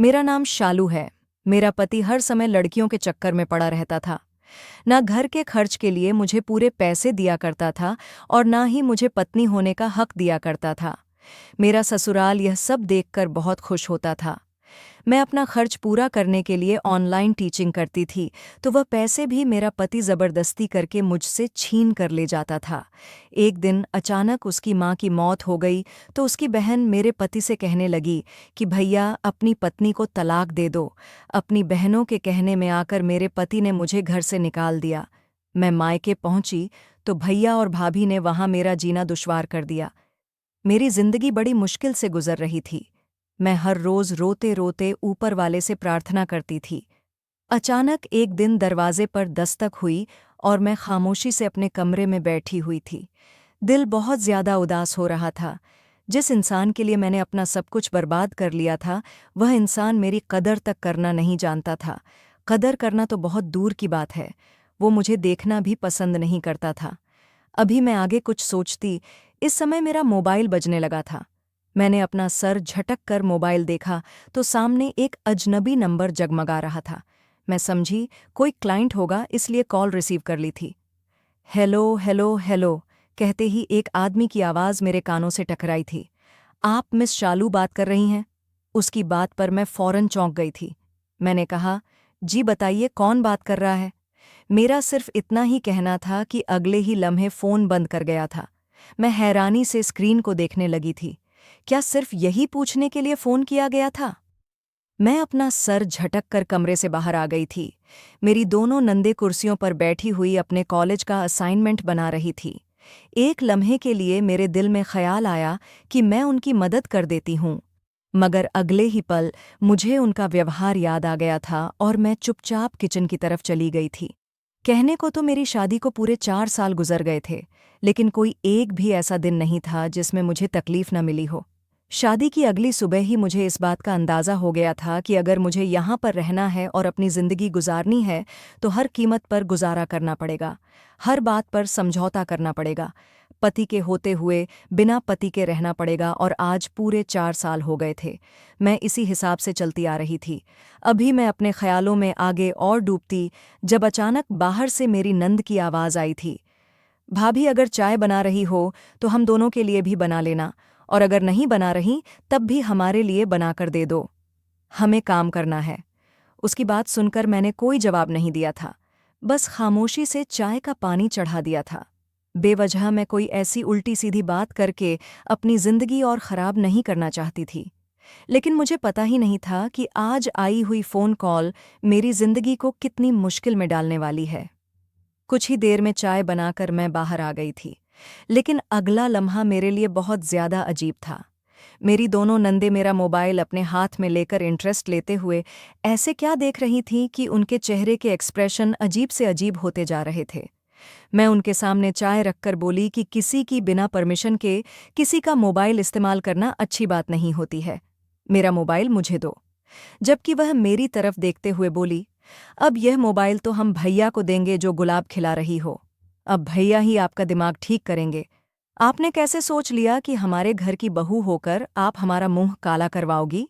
मेरा नाम शालू है। मेरा पति हर समय लड़कियों के चक्कर में पड़ा रहता था। ना घर के खर्च के लिए मुझे पूरे पैसे दिया करता था और ना ही मुझे पत्नी होने का हक दिया करता था। मेरा ससुराल यह सब देखकर बहुत खुश होता था। मैं अपना खर्च पूरा करने के लिए ऑनलाइन टीचिंग करती थी, तो वह पैसे भी मेरा पति जबरदस्ती करके मुझसे छीन कर ले जाता था। एक दिन अचानक उसकी माँ की मौत हो गई, तो उसकी बहन मेरे पति से कहने लगी कि भैया अपनी पत्नी को तलाक दे दो। अपनी बहनों के कहने में आकर मेरे पति ने मुझे घर से निकाल दिया। मैं मायके पहुंची तो भैया और भाभी ने वहां मेरा जीना दुश्वार कर दिया। मेरी जिंदगी बड़ी मुश्किल से गुजर रही थी। मैं हर रोज रोते रोते ऊपर वाले से प्रार्थना करती थी। अचानक एक दिन दरवाजे पर दस्तक हुई और मैं खामोशी से अपने कमरे में बैठी हुई थी। दिल बहुत ज्यादा उदास हो रहा था। जिस इंसान के लिए मैंने अपना सब कुछ बर्बाद कर लिया था, वह इंसान मेरी कदर तक करना नहीं जानता था। कदर करना तो बहुत दूर की बात है, वो मुझे देखना भी पसंद नहीं करता था। अभी मैं आगे कुछ सोचती, इस समय मेरा मोबाइल बजने लगा था। मैंने अपना सर झटक कर मोबाइल देखा तो सामने एक अजनबी नंबर जगमगा रहा था। मैं समझी कोई क्लाइंट होगा, इसलिए कॉल रिसीव कर ली थी। हेलो हेलो हेलो कहते ही एक आदमी की आवाज़ मेरे कानों से टकराई थी। आप मिस शालू बात कर रही हैं? उसकी बात पर मैं फौरन चौंक गई थी। मैंने कहा, जी बताइए कौन बात कर रहा है। मेरा सिर्फ इतना ही कहना था कि अगले ही लम्हे फ़ोन बंद कर गया था। मैं हैरानी से स्क्रीन को देखने लगी थी। क्या सिर्फ यही पूछने के लिए फ़ोन किया गया था? मैं अपना सर झटक कर कमरे से बाहर आ गई थी। मेरी दोनों नंदे कुर्सियों पर बैठी हुई अपने कॉलेज का असाइनमेंट बना रही थी। एक लम्हे के लिए मेरे दिल में ख्याल आया कि मैं उनकी मदद कर देती हूँ, मगर अगले ही पल मुझे उनका व्यवहार याद आ गया था और मैं चुपचाप किचन की तरफ चली गई थी। कहने को तो मेरी शादी को पूरे 4 साल गुजर गए थे, लेकिन कोई एक भी ऐसा दिन नहीं था जिसमें मुझे तकलीफ न मिली हो। शादी की अगली सुबह ही मुझे इस बात का अंदाज़ा हो गया था कि अगर मुझे यहाँ पर रहना है और अपनी ज़िंदगी गुजारनी है, तो हर कीमत पर गुजारा करना पड़ेगा। हर बात पर समझौता करना पड़ेगा। पति के होते हुए बिना पति के रहना पड़ेगा और आज पूरे 4 साल हो गए थे। मैं इसी हिसाब से चलती आ रही थी। अभी मैं अपने ख्यालों में आगे और डूबती, जब अचानक बाहर से मेरी नंद की आवाज़ आई थी। भाभी अगर चाय बना रही हो तो हम दोनों के लिए भी बना लेना, और अगर नहीं बना रही तब भी हमारे लिए बनाकर दे दो। हमें काम करना है। उसकी बात सुनकर मैंने कोई जवाब नहीं दिया था, बस खामोशी से चाय का पानी चढ़ा दिया था। बेवजह मैं कोई ऐसी उल्टी सीधी बात करके अपनी जिंदगी और खराब नहीं करना चाहती थी। लेकिन मुझे पता ही नहीं था कि आज आई हुई फ़ोन कॉल मेरी जिंदगी को कितनी मुश्किल में डालने वाली है। कुछ ही देर में चाय बनाकर मैं बाहर आ गई थी, लेकिन अगला लम्हा मेरे लिए बहुत ज्यादा अजीब था। मेरी दोनों नंदे मेरा मोबाइल अपने हाथ में लेकर इंटरेस्ट लेते हुए ऐसे क्या देख रही थीं कि उनके चेहरे के एक्सप्रेशन अजीब से अजीब होते जा रहे थे। मैं उनके सामने चाय रखकर बोली कि किसी की बिना परमिशन के किसी का मोबाइल इस्तेमाल करना अच्छी बात नहीं होती है। मेरा मोबाइल मुझे दो। जबकि वह मेरी तरफ देखते हुए बोली, अब यह मोबाइल तो हम भैया को देंगे जो गुलाब खिला रही हो। अब भैया ही आपका दिमाग ठीक करेंगे। आपने कैसे सोच लिया कि हमारे घर की बहू होकर आप हमारा मुंह काला करवाओगी?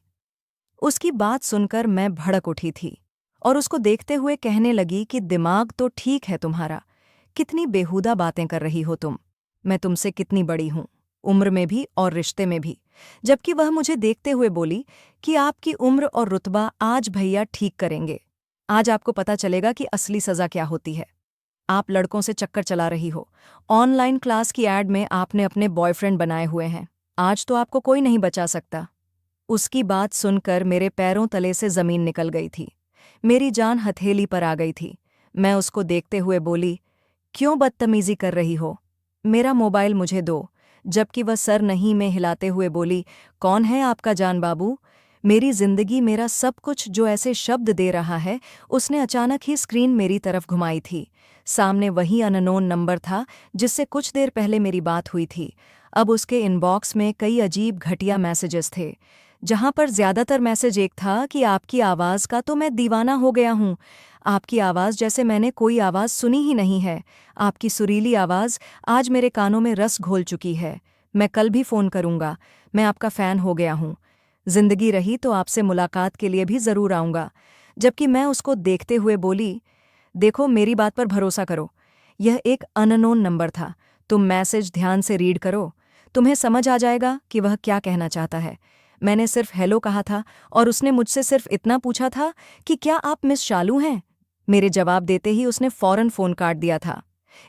उसकी बात सुनकर मैं भड़क उठी थी और उसको देखते हुए कहने लगी कि दिमाग तो ठीक है तुम्हारा, कितनी बेहुदा बातें कर रही हो तुम। मैं तुमसे कितनी बड़ी हूं, उम्र में भी और रिश्ते में भी। जबकि वह मुझे देखते हुए बोली कि आपकी उम्र और रुतबा आज भैया ठीक करेंगे। आज आपको पता चलेगा कि असली सज़ा क्या होती है। आप लड़कों से चक्कर चला रही हो। ऑनलाइन क्लास की ऐड में आपने अपने बॉयफ्रेंड बनाए हुए हैं। आज तो आपको कोई नहीं बचा सकता। उसकी बात सुनकर मेरे पैरों तले से ज़मीन निकल गई थी। मेरी जान हथेली पर आ गई थी। मैं उसको देखते हुए बोली, क्यों बदतमीजी कर रही हो? मेरा मोबाइल मुझे दो। जबकि वह सर नहीं में हिलाते हुए बोली, कौन है आपका जान बाबू? मेरी जिंदगी, मेरा सब कुछ जो ऐसे शब्द दे रहा है। उसने अचानक ही स्क्रीन मेरी तरफ घुमाई थी। सामने वही अननोन नंबर था जिससे कुछ देर पहले मेरी बात हुई थी। अब उसके इनबॉक्स में कई अजीब घटिया मैसेजेस थे, जहां पर ज्यादातर मैसेज एक था कि आपकी आवाज़ का तो मैं दीवाना हो गया हूँ। आपकी आवाज़ जैसे मैंने कोई आवाज़ सुनी ही नहीं है। आपकी सुरीली आवाज़ आज मेरे कानों में रस घोल चुकी है। मैं कल भी फ़ोन करूँगा। मैं आपका फ़ैन हो गया हूँ। जिंदगी रही तो आपसे मुलाकात के लिए भी जरूर आऊंगा। जबकि मैं उसको देखते हुए बोली, देखो मेरी बात पर भरोसा करो, यह एक अननोन नंबर था। तुम मैसेज ध्यान से रीड करो, तुम्हें समझ आ जाएगा कि वह क्या कहना चाहता है। मैंने सिर्फ हेलो कहा था और उसने मुझसे सिर्फ इतना पूछा था कि क्या आप मिस शालू हैं। मेरे जवाब देते ही उसने फौरन फोन काट दिया था।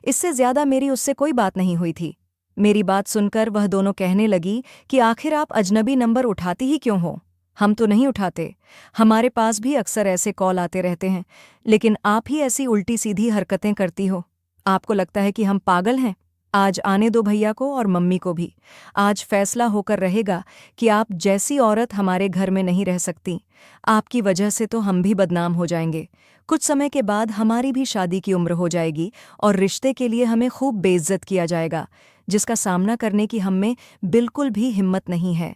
इससे ज्यादा मेरी उससे कोई बात नहीं हुई थी। मेरी बात सुनकर वह दोनों कहने लगी कि आखिर आप अजनबी नंबर उठाती ही क्यों हो। हम तो नहीं उठाते, हमारे पास भी अक्सर ऐसे कॉल आते रहते हैं, लेकिन आप ही ऐसी उल्टी सीधी हरकतें करती हो। आपको लगता है कि हम पागल हैं। आज आने दो भैया को और मम्मी को भी। आज फैसला होकर रहेगा कि आप जैसी औरत हमारे घर में नहीं रह सकती। आपकी वजह से तो हम भी बदनाम हो जाएंगे। कुछ समय के बाद हमारी भी शादी की उम्र हो जाएगी और रिश्ते के लिए हमें खूब बेइज्जत किया जाएगा, जिसका सामना करने की हम में बिल्कुल भी हिम्मत नहीं है।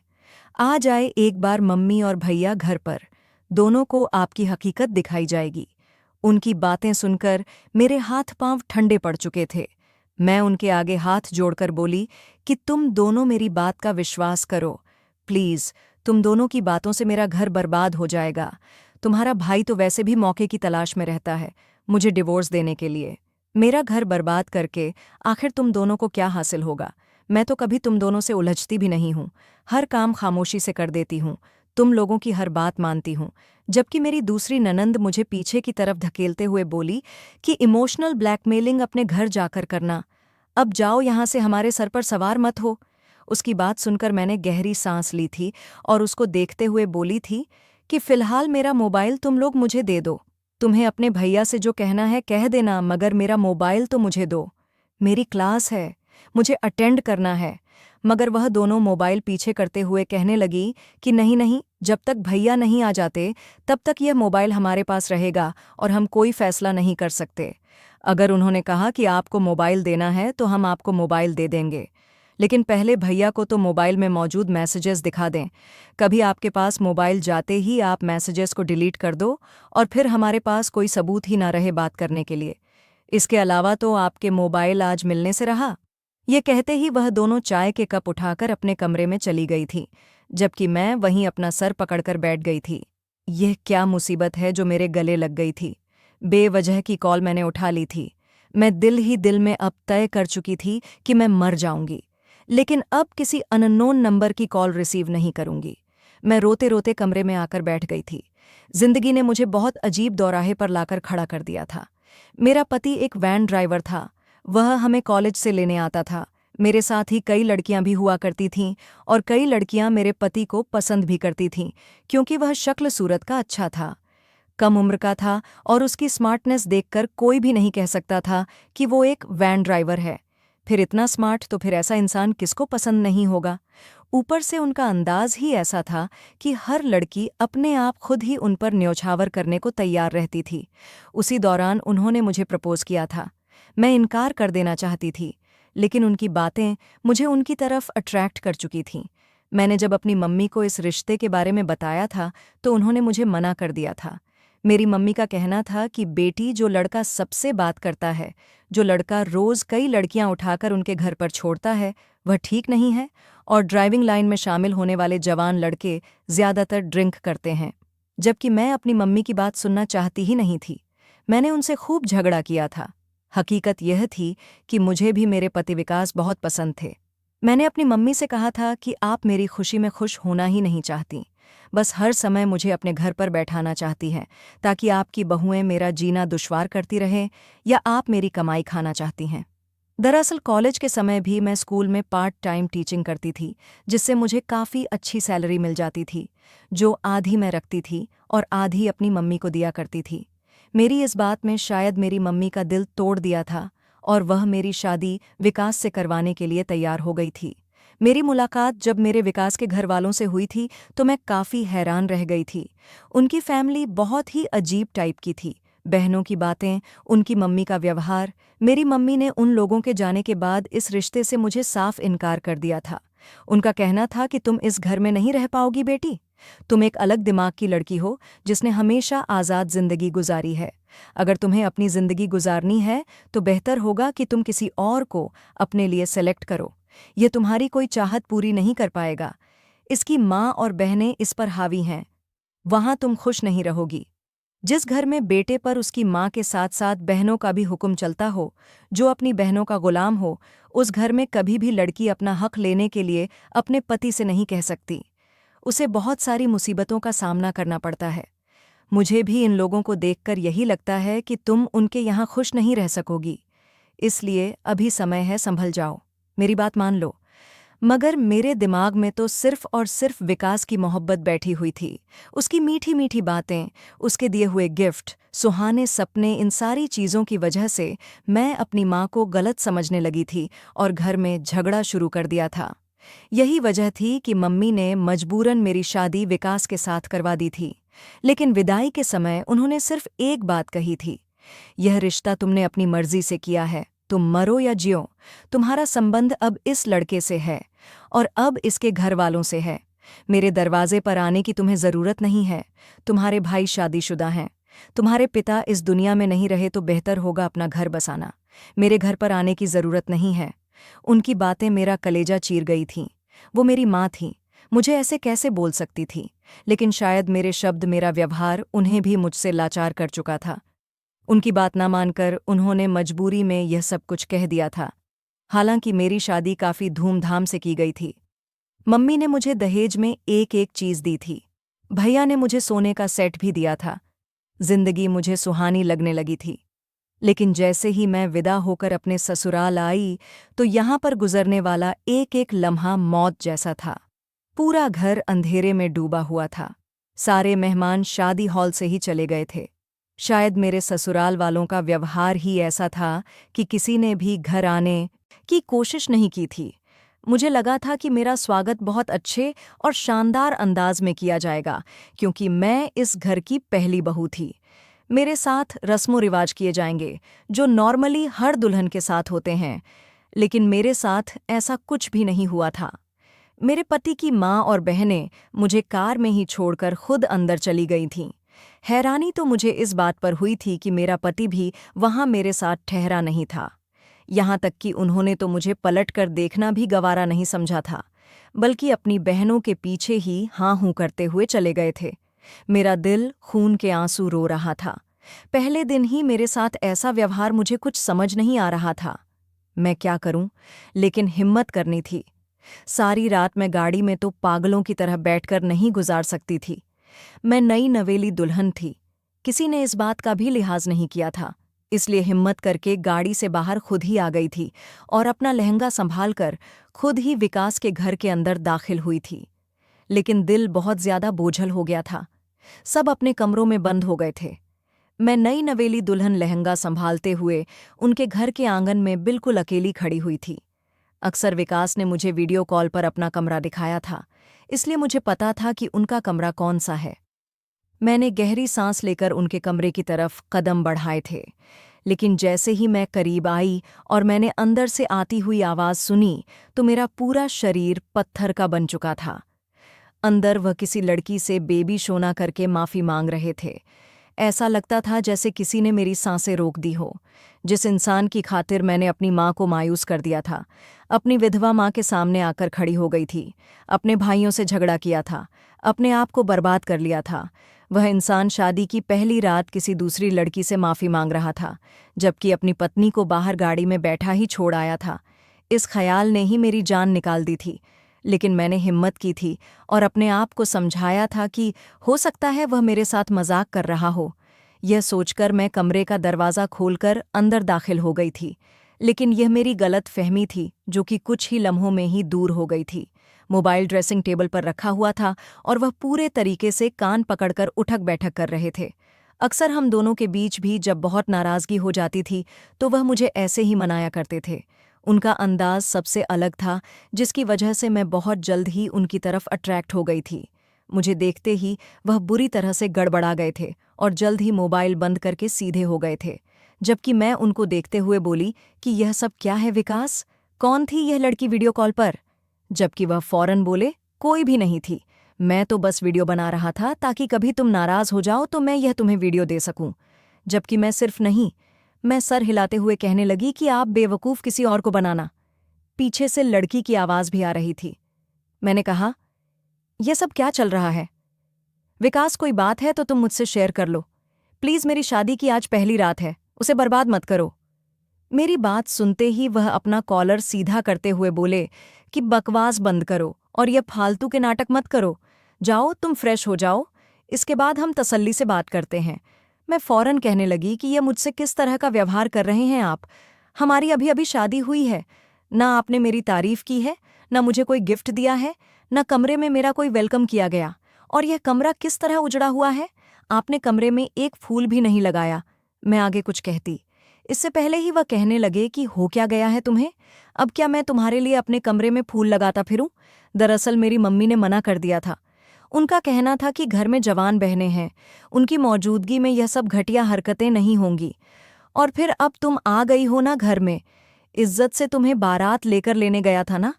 आ जाए एक बार मम्मी और भैया घर पर, दोनों को आपकी हकीकत दिखाई जाएगी। उनकी बातें सुनकर मेरे हाथ पांव ठंडे पड़ चुके थे। मैं उनके आगे हाथ जोड़कर बोली कि तुम दोनों मेरी बात का विश्वास करो, प्लीज। तुम दोनों की बातों से मेरा घर बर्बाद हो जाएगा। तुम्हारा भाई तो वैसे भी मौके की तलाश में रहता है मुझे डिवोर्स देने के लिए। मेरा घर बर्बाद करके आखिर तुम दोनों को क्या हासिल होगा। मैं तो कभी तुम दोनों से उलझती भी नहीं हूँ, हर काम खामोशी से कर देती हूँ, तुम लोगों की हर बात मानती हूँ। जबकि मेरी दूसरी ननंद मुझे पीछे की तरफ धकेलते हुए बोली कि इमोशनल ब्लैकमेलिंग अपने घर जाकर करना, अब जाओ यहाँ से, हमारे सर पर सवार मत हो। उसकी बात सुनकर मैंने गहरी सांस ली थी और उसको देखते हुए बोली थी कि फिलहाल मेरा मोबाइल तुम लोग मुझे दे दो। तुम्हें अपने भैया से जो कहना है कह देना, मगर मेरा मोबाइल तो मुझे दो। मेरी क्लास है, मुझे अटेंड करना है। मगर वह दोनों मोबाइल पीछे करते हुए कहने लगी कि नहीं नहीं, जब तक भैया नहीं आ जाते तब तक यह मोबाइल हमारे पास रहेगा और हम कोई फैसला नहीं कर सकते। अगर उन्होंने कहा कि आपको मोबाइल देना है तो हम आपको मोबाइल दे देंगे, लेकिन पहले भैया को तो मोबाइल में मौजूद मैसेजेस दिखा दें। कभी आपके पास मोबाइल जाते ही आप मैसेजेस को डिलीट कर दो और फिर हमारे पास कोई सबूत ही ना रहे बात करने के लिए। इसके अलावा तो आपके मोबाइल आज मिलने से रहा। ये कहते ही वह दोनों चाय के कप उठाकर अपने कमरे में चली गई थी, जबकि मैं वहीं अपना सर पकड़कर बैठ गई थी। यह क्या मुसीबत है जो मेरे गले लग गई थी। बेवजह की कॉल मैंने उठा ली थी। मैं दिल ही दिल में अब तय कर चुकी थी कि मैं मर जाऊंगी, लेकिन अब किसी अननोन नंबर की कॉल रिसीव नहीं करूंगी। मैं रोते रोते कमरे में आकर बैठ गई थी। जिंदगी ने मुझे बहुत अजीब दौराहे पर लाकर खड़ा कर दिया था। मेरा पति एक वैन ड्राइवर था, वह हमें कॉलेज से लेने आता था। मेरे साथ ही कई लड़कियां भी हुआ करती थीं और कई लड़कियां मेरे पति को पसंद भी करती थीं, क्योंकि वह शक्ल सूरत का अच्छा था, कम उम्र का था और उसकी स्मार्टनेस देखकर कोई भी नहीं कह सकता था कि वो एक वैन ड्राइवर है। फिर इतना स्मार्ट तो फिर ऐसा इंसान किसको पसंद नहीं होगा। ऊपर से उनका अंदाज ही ऐसा था कि हर लड़की अपने आप खुद ही उन पर न्यौछावर करने को तैयार रहती थी। उसी दौरान उन्होंने मुझे प्रपोज किया था। मैं इनकार कर देना चाहती थी, लेकिन उनकी बातें मुझे उनकी तरफ अट्रैक्ट कर चुकी थीं। मैंने जब अपनी मम्मी को इस रिश्ते के बारे में बताया था तो उन्होंने मुझे मना कर दिया था। मेरी मम्मी का कहना था कि बेटी, जो लड़का सबसे बात करता है, जो लड़का रोज कई लड़कियां उठाकर उनके घर पर छोड़ता है, वह ठीक नहीं है, और ड्राइविंग लाइन में शामिल होने वाले जवान लड़के ज्यादातर ड्रिंक करते हैं। जबकि मैं अपनी मम्मी की बात सुनना चाहती ही नहीं थी। मैंने उनसे खूब झगड़ा किया था। हकीकत यह थी कि मुझे भी मेरे पति विकास बहुत पसंद थे। मैंने अपनी मम्मी से कहा था कि आप मेरी खुशी में खुश होना ही नहीं चाहती, बस हर समय मुझे अपने घर पर बैठाना चाहती हैं, ताकि आपकी बहुएं मेरा जीना दुश्वार करती रहें, या आप मेरी कमाई खाना चाहती हैं। दरअसल कॉलेज के समय भी मैं स्कूल में पार्ट टाइम टीचिंग करती थी, जिससे मुझे काफ़ी अच्छी सैलरी मिल जाती थी, जो आधी मैं रखती थी और आधी अपनी मम्मी को दिया करती थी। मेरी इस बात में शायद मेरी मम्मी का दिल तोड़ दिया था और वह मेरी शादी विकास से करवाने के लिए तैयार हो गई थी। मेरी मुलाकात जब मेरे विकास के घर वालों से हुई थी तो मैं काफ़ी हैरान रह गई थी। उनकी फैमिली बहुत ही अजीब टाइप की थी। बहनों की बातें, उनकी मम्मी का व्यवहार। मेरी मम्मी ने उन लोगों के जाने के बाद इस रिश्ते से मुझे साफ इनकार कर दिया था। उनका कहना था कि तुम इस घर में नहीं रह पाओगी बेटी, तुम एक अलग दिमाग की लड़की हो जिसने हमेशा आज़ाद जिंदगी गुजारी है। अगर तुम्हें अपनी जिंदगी गुजारनी है तो बेहतर होगा कि तुम किसी और को अपने लिए सेलेक्ट करो। ये तुम्हारी कोई चाहत पूरी नहीं कर पाएगा। इसकी माँ और बहनें इस पर हावी हैं। वहां तुम खुश नहीं रहोगी। जिस घर में बेटे पर उसकी माँ के साथ साथ बहनों का भी हुक्म चलता हो, जो अपनी बहनों का गुलाम हो, उस घर में कभी भी लड़की अपना हक लेने के लिए अपने पति से नहीं कह सकती। उसे बहुत सारी मुसीबतों का सामना करना पड़ता है। मुझे भी इन लोगों को देखकर यही लगता है कि तुम उनके यहाँ खुश नहीं रह सकोगी। इसलिए अभी समय है, संभल जाओ, मेरी बात मान लो। मगर मेरे दिमाग में तो सिर्फ और सिर्फ विकास की मोहब्बत बैठी हुई थी। उसकी मीठी मीठी बातें, उसके दिए हुए गिफ्ट, सुहाने सपने, इन सारी चीज़ों की वजह से मैं अपनी माँ को गलत समझने लगी थी और घर में झगड़ा शुरू कर दिया था। यही वजह थी कि मम्मी ने मजबूरन मेरी शादी विकास के साथ करवा दी थी। लेकिन विदाई के समय उन्होंने सिर्फ एक बात कही थी, यह रिश्ता तुमने अपनी मर्जी से किया है, तुम मरो या जियो, तुम्हारा संबंध अब इस लड़के से है और अब इसके घर वालों से है। मेरे दरवाजे पर आने की तुम्हें जरूरत नहीं है। तुम्हारे भाई शादीशुदा हैं। तुम्हारे पिता इस दुनिया में नहीं रहे तो बेहतर होगा अपना घर बसाना। मेरे घर पर आने की जरूरत नहीं है। उनकी बातें मेरा कलेजा चीर गई थीं। वो मेरी माँ थीं, मुझे ऐसे कैसे बोल सकती थी? लेकिन शायद मेरे शब्द, मेरा व्यवहार उन्हें भी मुझसे लाचार कर चुका था। उनकी बात ना मानकर उन्होंने मजबूरी में यह सब कुछ कह दिया था। हालांकि मेरी शादी काफी धूमधाम से की गई थी। मम्मी ने मुझे दहेज में एक एक चीज दी थी। भैया ने मुझे सोने का सेट भी दिया था। जिंदगी मुझे सुहानी लगने लगी थी। लेकिन जैसे ही मैं विदा होकर अपने ससुराल आई तो यहाँ पर गुजरने वाला एक एक लम्हा मौत जैसा था। पूरा घर अंधेरे में डूबा हुआ था। सारे मेहमान शादी हॉल से ही चले गए थे। शायद मेरे ससुराल वालों का व्यवहार ही ऐसा था कि किसी ने भी घर आने की कोशिश नहीं की थी। मुझे लगा था कि मेरा स्वागत बहुत अच्छे और शानदार अंदाज में किया जाएगा, क्योंकि मैं इस घर की पहली बहू थी। मेरे साथ रस्मों रिवाज किए जाएंगे, जो नॉर्मली हर दुल्हन के साथ होते हैं। लेकिन मेरे साथ ऐसा कुछ भी नहीं हुआ था। मेरे पति की माँ और बहनें मुझे कार में ही छोड़कर खुद अंदर चली गई थीं। हैरानी तो मुझे इस बात पर हुई थी कि मेरा पति भी वहाँ मेरे साथ ठहरा नहीं था। यहाँ तक कि उन्होंने तो मुझे पलटकर देखना भी गवारा नहीं समझा था, बल्कि अपनी बहनों के पीछे ही हाँ हूँ करते हुए चले गए थे। मेरा दिल खून के आंसू रो रहा था। पहले दिन ही मेरे साथ ऐसा व्यवहार मुझे कुछ समझ नहीं आ रहा था। मैं क्या करूं? लेकिन हिम्मत करनी थी। सारी रात मैं गाड़ी में तो पागलों की तरह बैठकर नहीं गुजार सकती थी। मैं नई नवेली दुल्हन थी। किसी ने इस बात का भी लिहाज नहीं किया था। इसलिए हिम्मत करके गाड़ी से बाहर खुद ही आ गई थी और अपना लहंगा संभालकर खुद ही विकास के घर के अंदर दाखिल हुई थी। लेकिन दिल बहुत ज्यादा बोझल हो गया था। सब अपने कमरों में बंद हो गए थे। मैं नई नवेली दुल्हन लहंगा संभालते हुए उनके घर के आंगन में बिल्कुल अकेली खड़ी हुई थी। अक्सर विकास ने मुझे वीडियो कॉल पर अपना कमरा दिखाया था, इसलिए मुझे पता था कि उनका कमरा कौन सा है। मैंने गहरी सांस लेकर उनके कमरे की तरफ कदम बढ़ाए थे, लेकिन जैसे ही मैं करीब आई और मैंने अंदर से आती हुई आवाज़ सुनी तो मेरा पूरा शरीर पत्थर का बन चुका था। अंदर वह किसी लड़की से बेबी शोना करके माफ़ी मांग रहे थे। ऐसा लगता था जैसे किसी ने मेरी सांसें रोक दी हो। जिस इंसान की खातिर मैंने अपनी माँ को मायूस कर दिया था, अपनी विधवा माँ के सामने आकर खड़ी हो गई थी, अपने भाइयों से झगड़ा किया था, अपने आप को बर्बाद कर लिया था, वह इंसान शादी की पहली रात किसी दूसरी लड़की से माफ़ी मांग रहा था, जबकि अपनी पत्नी को बाहर गाड़ी में बैठा ही छोड़ आया था। इस ख्याल ने ही मेरी जान निकाल दी थी। लेकिन मैंने हिम्मत की थी और अपने आप को समझाया था कि हो सकता है वह मेरे साथ मजाक कर रहा हो। यह सोचकर मैं कमरे का दरवाज़ा खोलकर अंदर दाखिल हो गई थी। लेकिन यह मेरी गलत फहमी थी, जो कि कुछ ही लम्हों में ही दूर हो गई थी। मोबाइल ड्रेसिंग टेबल पर रखा हुआ था और वह पूरे तरीके से कान पकड़कर उठक बैठक कर रहे थे। अक्सर हम दोनों के बीच भी जब बहुत नाराज़गी हो जाती थी तो वह मुझे ऐसे ही मनाया करते थे। उनका अंदाज सबसे अलग था, जिसकी वजह से मैं बहुत जल्द ही उनकी तरफ अट्रैक्ट हो गई थी। मुझे देखते ही वह बुरी तरह से गड़बड़ा गए थे और जल्द ही मोबाइल बंद करके सीधे हो गए थे, जबकि मैं उनको देखते हुए बोली कि यह सब क्या है विकास? कौन थी यह लड़की वीडियो कॉल पर? जबकि वह फौरन बोले, कोई भी नहीं थी, मैं तो बस वीडियो बना रहा था ताकि कभी तुम नाराज़ हो जाओ तो मैं यह तुम्हें वीडियो दे सकूं। जबकि मैं सिर्फ नहीं, मैं सर हिलाते हुए कहने लगी कि आप बेवकूफ़ किसी और को बनाना। पीछे से लड़की की आवाज़ भी आ रही थी। मैंने कहा, ये सब क्या चल रहा है? विकास, कोई बात है तो तुम मुझसे शेयर कर लो। प्लीज, मेरी शादी की आज पहली रात है, उसे बर्बाद मत करो। मेरी बात सुनते ही वह अपना कॉलर सीधा करते हुए बोले कि बकवास बंद करो और यह फालतू के नाटक मत करो। जाओ, तुम फ्रेश हो जाओ, इसके बाद हम तसल्ली से बात करते हैं। मैं फौरन कहने लगी कि यह मुझसे किस तरह का व्यवहार कर रहे हैं आप? हमारी अभी अभी शादी हुई है। ना आपने मेरी तारीफ की है, ना मुझे कोई गिफ्ट दिया है, ना कमरे में मेरा कोई वेलकम किया गया। और यह कमरा किस तरह उजड़ा हुआ है? आपने कमरे में एक फूल भी नहीं लगाया। मैं आगे कुछ कहती, इससे पहले ही वह कहने लगे कि हो क्या गया है तुम्हें? अब क्या मैं तुम्हारे लिए अपने कमरे में फूल लगाता फिरूं? दरअसल मेरी मम्मी ने मना कर दिया था। उनका कहना था कि घर में जवान बहनें हैं, उनकी मौजूदगी में यह सब घटिया हरकतें नहीं होंगी। और फिर अब तुम आ गई हो ना घर में, इज्जत से तुम्हें बारात लेकर लेने गया था ना,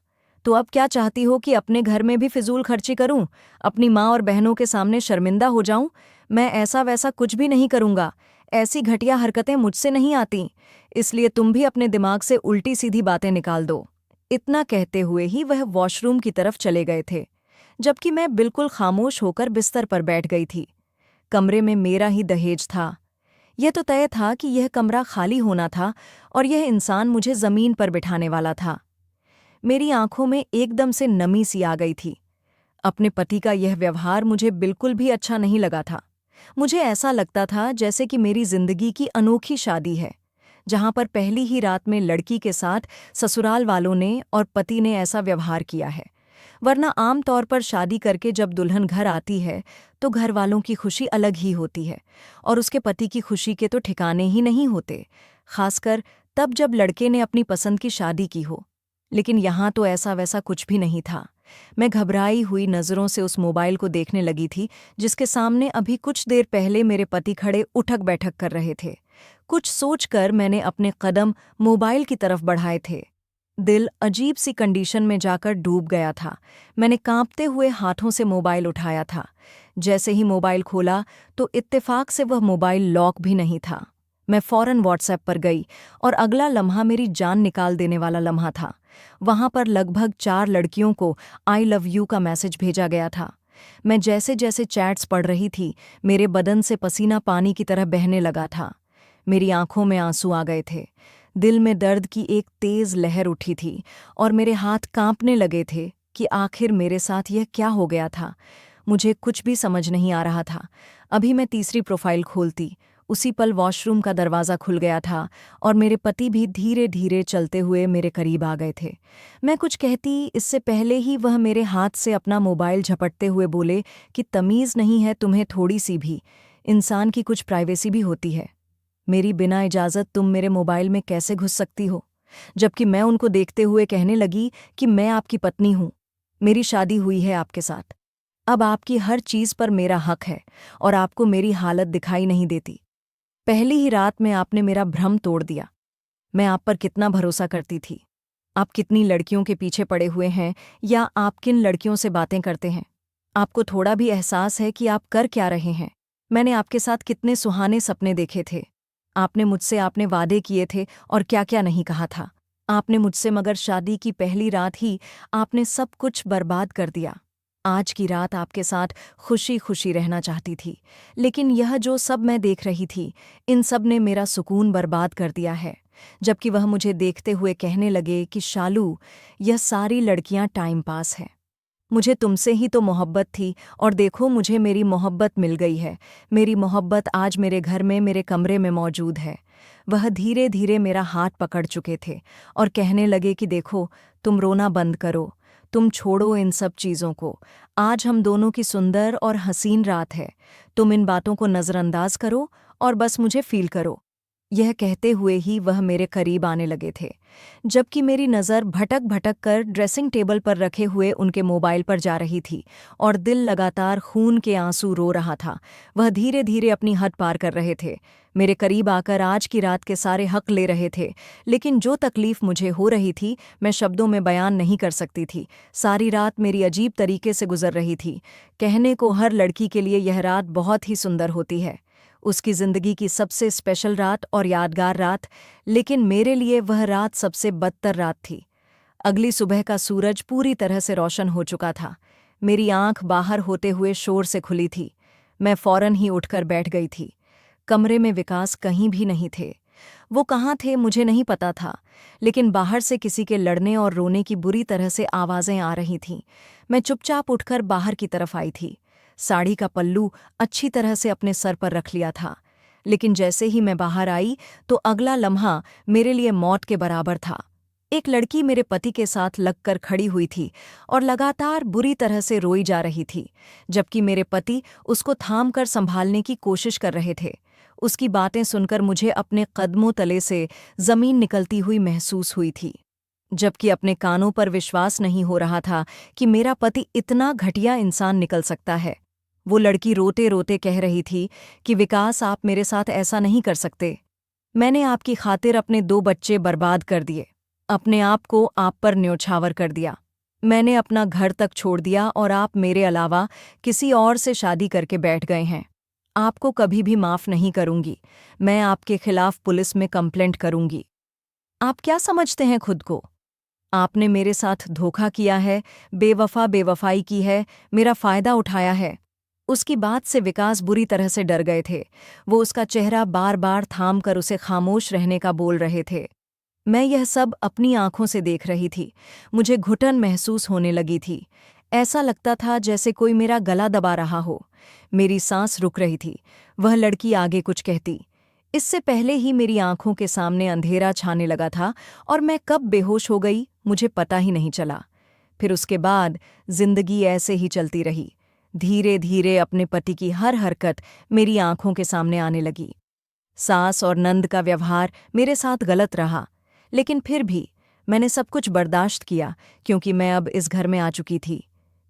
तो अब क्या चाहती हो कि अपने घर में भी फिजूल खर्ची करूं, अपनी माँ और बहनों के सामने शर्मिंदा हो जाऊं? मैं ऐसा वैसा कुछ भी नहीं करूंगा। ऐसी घटिया हरकतें मुझसे नहीं आती, इसलिए तुम भी अपने दिमाग से उल्टी सीधी बातें निकाल दो। इतना कहते हुए ही वह वॉशरूम की तरफ चले गए थे, जबकि मैं बिल्कुल खामोश होकर बिस्तर पर बैठ गई थी। कमरे में मेरा ही दहेज था। यह तो तय था कि यह कमरा खाली होना था और यह इंसान मुझे जमीन पर बिठाने वाला था। मेरी आंखों में एकदम से नमी सी आ गई थी। अपने पति का यह व्यवहार मुझे बिल्कुल भी अच्छा नहीं लगा था। मुझे ऐसा लगता था जैसे कि मेरी जिंदगी की अनोखी शादी है, जहां पर पहली ही रात में लड़की के साथ ससुराल वालों ने और पति ने ऐसा व्यवहार किया है। वरना आम तौर पर शादी करके जब दुल्हन घर आती है तो घर वालों की खुशी अलग ही होती है और उसके पति की खुशी के तो ठिकाने ही नहीं होते, खासकर तब जब लड़के ने अपनी पसंद की शादी की हो। लेकिन यहाँ तो ऐसा वैसा कुछ भी नहीं था। मैं घबराई हुई नज़रों से उस मोबाइल को देखने लगी थी, जिसके सामने अभी कुछ देर पहले मेरे पति खड़े उठक बैठक कर रहे थे। कुछ सोचकर मैंने अपने कदम मोबाइल की तरफ बढ़ाए थे। दिल अजीब सी कंडीशन में जाकर डूब गया था। मैंने कांपते हुए हाथों से मोबाइल उठाया था। जैसे ही मोबाइल खोला तो इत्तेफाक से वह मोबाइल लॉक भी नहीं था। मैं फौरन व्हाट्सएप पर गई और अगला लम्हा मेरी जान निकाल देने वाला लम्हा था। वहां पर लगभग 4 लड़कियों को आई लव यू का मैसेज भेजा गया था। मैं जैसे जैसे चैट्स पढ़ रही थी, मेरे बदन से पसीना पानी की तरह बहने लगा था। मेरी आंखों में आंसू आ गए थे। दिल में दर्द की एक तेज लहर उठी थी और मेरे हाथ कांपने लगे थे कि आखिर मेरे साथ यह क्या हो गया था। मुझे कुछ भी समझ नहीं आ रहा था। अभी मैं तीसरी प्रोफाइल खोलती, उसी पल वॉशरूम का दरवाज़ा खुल गया था और मेरे पति भी धीरे धीरे चलते हुए मेरे करीब आ गए थे। मैं कुछ कहती इससे पहले ही वह मेरे हाथ से अपना मोबाइल झपटते हुए बोले कि तमीज़ नहीं है तुम्हें थोड़ी सी भी, इंसान की कुछ प्राइवेसी भी होती है। मेरी बिना इजाज़त तुम मेरे मोबाइल में कैसे घुस सकती हो? जबकि मैं उनको देखते हुए कहने लगी कि मैं आपकी पत्नी हूँ, मेरी शादी हुई है आपके साथ। अब आपकी हर चीज़ पर मेरा हक है और आपको मेरी हालत दिखाई नहीं देती। पहली ही रात में आपने मेरा भ्रम तोड़ दिया। मैं आप पर कितना भरोसा करती थी। आप कितनी लड़कियों के पीछे पड़े हुए हैं या आप किन लड़कियों से बातें करते हैं? आपको थोड़ा भी एहसास है कि आप कर क्या रहे हैं? मैंने आपके साथ कितने सुहाने सपने देखे थे। आपने वादे किए थे और क्या-क्या नहीं कहा था। आपने मुझसे मगर शादी की पहली रात ही आपने सब कुछ बर्बाद कर दिया। आज की रात आपके साथ खुशी-खुशी रहना चाहती थी, लेकिन यह जो सब मैं देख रही थी, इन सब ने मेरा सुकून बर्बाद कर दिया है। जबकि वह मुझे देखते हुए कहने लगे कि शालू, यह सारी लड़कियां टाइम पास है। मुझे तुमसे ही तो मोहब्बत थी और देखो मुझे मेरी मोहब्बत मिल गई है। मेरी मोहब्बत आज मेरे घर में मेरे कमरे में मौजूद है। वह धीरे धीरे मेरा हाथ पकड़ चुके थे और कहने लगे कि देखो, तुम रोना बंद करो, तुम छोड़ो इन सब चीज़ों को। आज हम दोनों की सुंदर और हसीन रात है। तुम इन बातों को नज़रअंदाज करो और बस मुझे फ़ील करो। यह कहते हुए ही वह मेरे करीब आने लगे थे, जबकि मेरी नज़र भटक भटक कर ड्रेसिंग टेबल पर रखे हुए उनके मोबाइल पर जा रही थी और दिल लगातार खून के आंसू रो रहा था। वह धीरे धीरे अपनी हद पार कर रहे थे, मेरे करीब आकर आज की रात के सारे हक ले रहे थे। लेकिन जो तकलीफ मुझे हो रही थी, मैं शब्दों में बयान नहीं कर सकती थी। सारी रात मेरी अजीब तरीके से गुजर रही थी। कहने को हर लड़की के लिए यह रात बहुत ही सुंदर होती है, उसकी जिंदगी की सबसे स्पेशल रात और यादगार रात, लेकिन मेरे लिए वह रात सबसे बदतर रात थी। अगली सुबह का सूरज पूरी तरह से रोशन हो चुका था। मेरी आंख बाहर होते हुए शोर से खुली थी। मैं फौरन ही उठकर बैठ गई थी। कमरे में विकास कहीं भी नहीं थे। वो कहाँ थे मुझे नहीं पता था, लेकिन बाहर से किसी के लड़ने और रोने की बुरी तरह से आवाज़ें आ रही थीं। मैं चुपचाप उठकर बाहर की तरफ आई थी। साड़ी का पल्लू अच्छी तरह से अपने सर पर रख लिया था, लेकिन जैसे ही मैं बाहर आई तो अगला लम्हा मेरे लिए मौत के बराबर था। एक लड़की मेरे पति के साथ लगकर खड़ी हुई थी और लगातार बुरी तरह से रोई जा रही थी, जबकि मेरे पति उसको थाम कर संभालने की कोशिश कर रहे थे। उसकी बातें सुनकर मुझे अपने कदमों तले से जमीन निकलती हुई महसूस हुई थी, जबकि अपने कानों पर विश्वास नहीं हो रहा था कि मेरा पति इतना घटिया इंसान निकल सकता है। वो लड़की रोते रोते कह रही थी कि विकास, आप मेरे साथ ऐसा नहीं कर सकते। मैंने आपकी खातिर अपने 2 बच्चे बर्बाद कर दिए, अपने आप को आप पर न्योछावर कर दिया। मैंने अपना घर तक छोड़ दिया और आप मेरे अलावा किसी और से शादी करके बैठ गए हैं। आपको कभी भी माफ़ नहीं करूंगी। मैं आपके खिलाफ पुलिस में कंप्लेंट करूंगी। आप क्या समझते हैं खुद को? आपने मेरे साथ धोखा किया है, बेवफ़ाई की है, मेरा फ़ायदा उठाया है। उसकी बात से विकास बुरी तरह से डर गए थे। वो उसका चेहरा बार बार थाम कर उसे खामोश रहने का बोल रहे थे। मैं यह सब अपनी आंखों से देख रही थी। मुझे घुटन महसूस होने लगी थी। ऐसा लगता था जैसे कोई मेरा गला दबा रहा हो। मेरी सांस रुक रही थी। वह लड़की आगे कुछ कहती, इससे पहले ही मेरी आंखों के सामने अंधेरा छाने लगा था और मैं कब बेहोश हो गई मुझे पता ही नहीं चला। फिर उसके बाद जिंदगी ऐसे ही चलती रही। धीरे धीरे अपने पति की हर हरकत मेरी आंखों के सामने आने लगी। सास और नंद का व्यवहार मेरे साथ गलत रहा, लेकिन फिर भी मैंने सब कुछ बर्दाश्त किया, क्योंकि मैं अब इस घर में आ चुकी थी।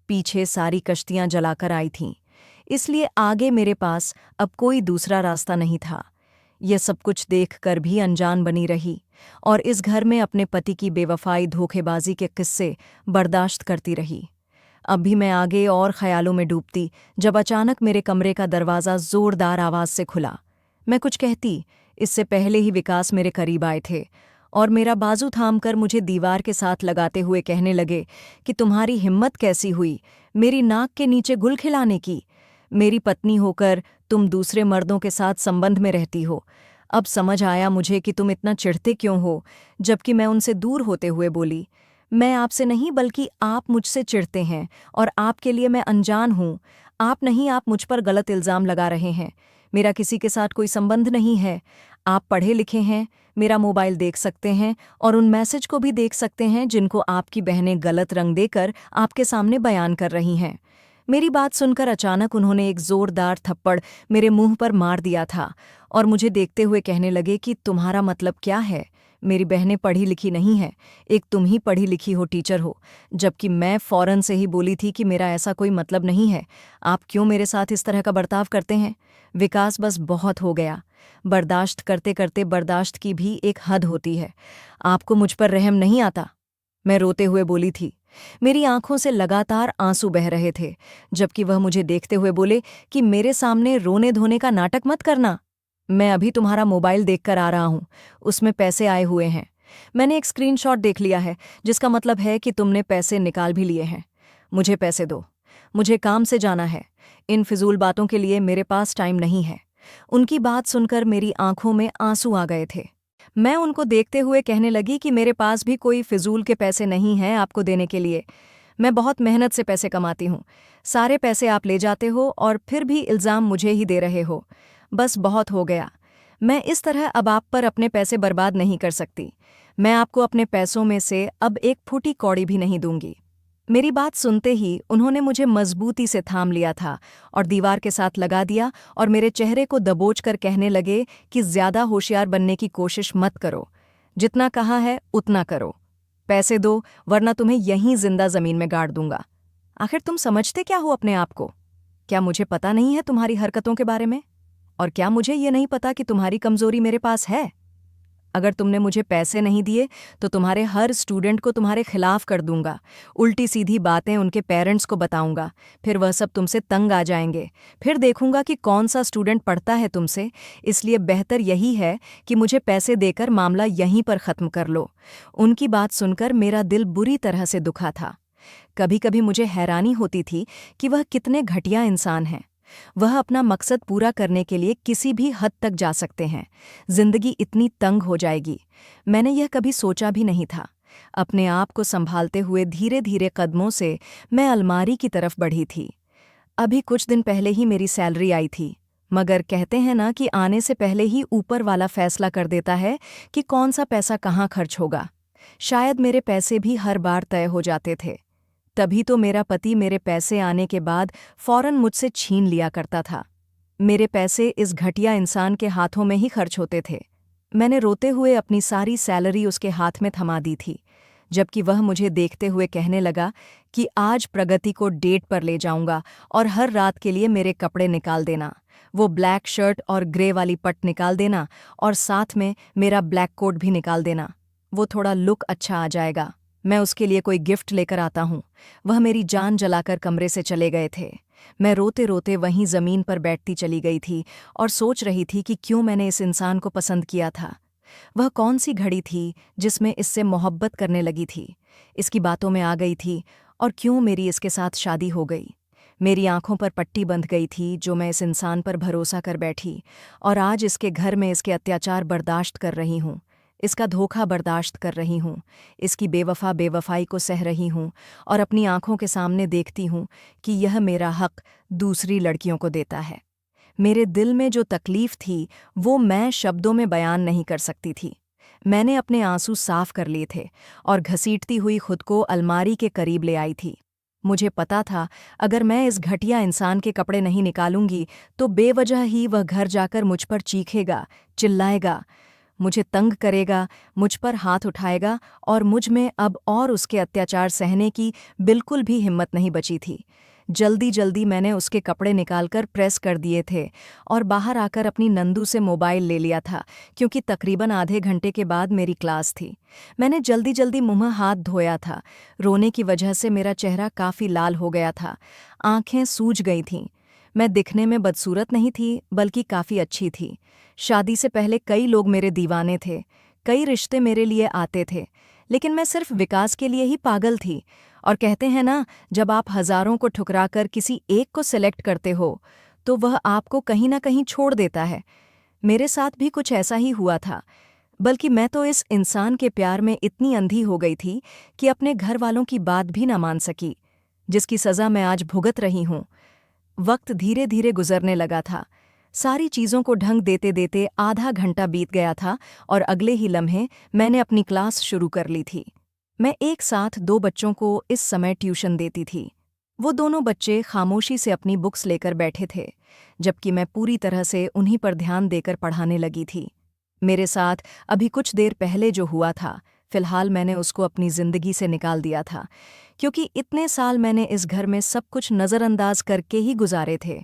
पीछे सारी कश्तियां जलाकर आई थीं, इसलिए आगे मेरे पास अब कोई दूसरा रास्ता नहीं था। यह सब कुछ देखकर भी अनजान बनी रही और इस घर में अपने पति की बेवफाई, धोखेबाजी के किस्से बर्दाश्त करती रही। अब भी मैं आगे और ख्यालों में डूबती, जब अचानक मेरे कमरे का दरवाज़ा जोरदार आवाज़ से खुला। मैं कुछ कहती, इससे पहले ही विकास मेरे करीब आए थे और मेरा बाजू थामकर मुझे दीवार के साथ लगाते हुए कहने लगे कि तुम्हारी हिम्मत कैसी हुई मेरी नाक के नीचे गुल खिलाने की? मेरी पत्नी होकर तुम दूसरे मर्दों के साथ संबंध में रहती हो। अब समझ आया मुझे कि तुम इतना चिढ़ते क्यों हो। जबकि मैं उनसे दूर होते हुए बोली, मैं आपसे नहीं बल्कि आप मुझसे चिढ़ते हैं और आपके लिए मैं अनजान हूँ। आप नहीं, आप मुझ पर गलत इल्ज़ाम लगा रहे हैं। मेरा किसी के साथ कोई संबंध नहीं है। आप पढ़े लिखे हैं, मेरा मोबाइल देख सकते हैं और उन मैसेज को भी देख सकते हैं जिनको आपकी बहनें गलत रंग देकर आपके सामने बयान कर रही हैं। मेरी बात सुनकर अचानक उन्होंने एक जोरदार थप्पड़ मेरे मुंह पर मार दिया था और मुझे देखते हुए कहने लगे कि तुम्हारा मतलब क्या है? मेरी बहनें पढ़ी लिखी नहीं हैं, एक तुम ही पढ़ी लिखी हो, टीचर हो। जबकि मैं फौरन से ही बोली थी कि मेरा ऐसा कोई मतलब नहीं है। आप क्यों मेरे साथ इस तरह का बर्ताव करते हैं? विकास, बस बहुत हो गया। बर्दाश्त करते करते बर्दाश्त की भी एक हद होती है। आपको मुझ पर रहम नहीं आता? मैं रोते हुए बोली थी। मेरी आंखों से लगातार आंसू बह रहे थे, जबकि वह मुझे देखते हुए बोले कि मेरे सामने रोने धोने का नाटक मत करना। मैं अभी तुम्हारा मोबाइल देखकर आ रहा हूँ, उसमें पैसे आए हुए हैं। मैंने एक स्क्रीनशॉट देख लिया है, जिसका मतलब है कि तुमने पैसे निकाल भी लिए हैं। मुझे पैसे दो, मुझे काम से जाना है। इन फिजूल बातों के लिए मेरे पास टाइम नहीं है। उनकी बात सुनकर मेरी आंखों में आंसू आ गए थे। मैं उनको देखते हुए कहने लगी कि मेरे पास भी कोई फिजूल के पैसे नहीं हैं आपको देने के लिए। मैं बहुत मेहनत से पैसे कमाती हूँ। सारे पैसे आप ले जाते हो और फिर भी इल्ज़ाम मुझे ही दे रहे हो। बस बहुत हो गया। मैं इस तरह अब आप पर अपने पैसे बर्बाद नहीं कर सकती। मैं आपको अपने पैसों में से अब एक फूटी कौड़ी भी नहीं दूंगी। मेरी बात सुनते ही उन्होंने मुझे मजबूती से थाम लिया था और दीवार के साथ लगा दिया और मेरे चेहरे को दबोच कर कहने लगे कि ज़्यादा होशियार बनने की कोशिश मत करो। जितना कहा है उतना करो। पैसे दो, वरना तुम्हें यहीं जिंदा ज़मीन में गाड़ दूंगा। आखिर तुम समझते क्या हो अपने आप को? क्या मुझे पता नहीं है तुम्हारी हरकतों के बारे में? और क्या मुझे ये नहीं पता कि तुम्हारी कमज़ोरी मेरे पास है? अगर तुमने मुझे पैसे नहीं दिए तो तुम्हारे हर स्टूडेंट को तुम्हारे खिलाफ कर दूंगा। उल्टी सीधी बातें उनके पेरेंट्स को बताऊंगा। फिर वह सब तुमसे तंग आ जाएंगे। फिर देखूंगा कि कौन सा स्टूडेंट पढ़ता है तुमसे। इसलिए बेहतर यही है कि मुझे पैसे देकर मामला यहीं पर ख़त्म कर लो। उनकी बात सुनकर मेरा दिल बुरी तरह से दुखा था। कभी कभी मुझे हैरानी होती थी कि वह कितने घटिया इंसान हैं। वह अपना मकसद पूरा करने के लिए किसी भी हद तक जा सकते हैं। जिंदगी इतनी तंग हो जाएगी, मैंने यह कभी सोचा भी नहीं था। अपने आप को संभालते हुए धीरे धीरे कदमों से मैं अलमारी की तरफ बढ़ी थी। अभी कुछ दिन पहले ही मेरी सैलरी आई थी, मगर कहते हैं ना कि आने से पहले ही ऊपर वाला फैसला कर देता है कि कौन सा पैसा कहाँ खर्च होगा। शायद मेरे पैसे भी हर बार तय हो जाते थे। तभी तो मेरा पति मेरे पैसे आने के बाद फौरन मुझसे छीन लिया करता था। मेरे पैसे इस घटिया इंसान के हाथों में ही खर्च होते थे। मैंने रोते हुए अपनी सारी सैलरी उसके हाथ में थमा दी थी, जबकि वह मुझे देखते हुए कहने लगा कि आज प्रगति को डेट पर ले जाऊंगा और हर रात के लिए मेरे कपड़े निकाल देना, वो ब्लैक शर्ट और ग्रे वाली पट निकाल देना और साथ में मेरा ब्लैक कोट भी निकाल देना। वो थोड़ा लुक अच्छा आ जाएगा, मैं उसके लिए कोई गिफ्ट लेकर आता हूँ। वह मेरी जान जलाकर कमरे से चले गए थे। मैं रोते रोते वहीं जमीन पर बैठती चली गई थी और सोच रही थी कि क्यों मैंने इस इंसान को पसंद किया था। वह कौन सी घड़ी थी जिसमें इससे मोहब्बत करने लगी थी, इसकी बातों में आ गई थी, और क्यों मेरी इसके साथ शादी हो गई। मेरी आंखों पर पट्टी बंध गई थी जो मैं इस इंसान पर भरोसा कर बैठी, और आज इसके घर में इसके अत्याचार बर्दाश्त कर रही हूँ, इसका धोखा बर्दाश्त कर रही हूँ, इसकी बेवफाई को सह रही हूँ, और अपनी आंखों के सामने देखती हूँ कि यह मेरा हक दूसरी लड़कियों को देता है। मेरे दिल में जो तकलीफ थी वो मैं शब्दों में बयान नहीं कर सकती थी। मैंने अपने आंसू साफ कर लिए थे और घसीटती हुई खुद को अलमारी के करीब ले आई थी। मुझे पता था अगर मैं इस घटिया इंसान के कपड़े नहीं निकालूंगी तो बेवजह ही वह घर जाकर मुझ पर चीखेगा, चिल्लाएगा, मुझे तंग करेगा, मुझ पर हाथ उठाएगा, और मुझ में अब और उसके अत्याचार सहने की बिल्कुल भी हिम्मत नहीं बची थी। जल्दी जल्दी मैंने उसके कपड़े निकालकर प्रेस कर दिए थे और बाहर आकर अपनी नंदू से मोबाइल ले लिया था, क्योंकि तकरीबन आधे घंटे के बाद मेरी क्लास थी। मैंने जल्दी जल्दी मुंह हाथ धोया था। रोने की वजह से मेरा चेहरा काफ़ी लाल हो गया था, आंखें सूज गई थीं। मैं दिखने में बदसूरत नहीं थी, बल्कि काफ़ी अच्छी थी। शादी से पहले कई लोग मेरे दीवाने थे, कई रिश्ते मेरे लिए आते थे, लेकिन मैं सिर्फ विकास के लिए ही पागल थी। और कहते हैं ना, जब आप हजारों को ठुकराकर किसी एक को सिलेक्ट करते हो तो वह आपको कहीं ना कहीं छोड़ देता है। मेरे साथ भी कुछ ऐसा ही हुआ था, बल्कि मैं तो इस इंसान के प्यार में इतनी अंधी हो गई थी कि अपने घर वालों की बात भी ना मान सकी, जिसकी सज़ा मैं आज भुगत रही हूँ। वक्त धीरे धीरे गुजरने लगा था। सारी चीज़ों को ढंग देते देते आधा घंटा बीत गया था और अगले ही लम्हे मैंने अपनी क्लास शुरू कर ली थी। मैं एक साथ 2 बच्चों को इस समय ट्यूशन देती थी। वो दोनों बच्चे खामोशी से अपनी बुक्स लेकर बैठे थे, जबकि मैं पूरी तरह से उन्हीं पर ध्यान देकर पढ़ाने लगी थी। मेरे साथ अभी कुछ देर पहले जो हुआ था, फिलहाल मैंने उसको अपनी ज़िंदगी से निकाल दिया था, क्योंकि इतने साल मैंने इस घर में सब कुछ नज़रअंदाज करके ही गुजारे थे।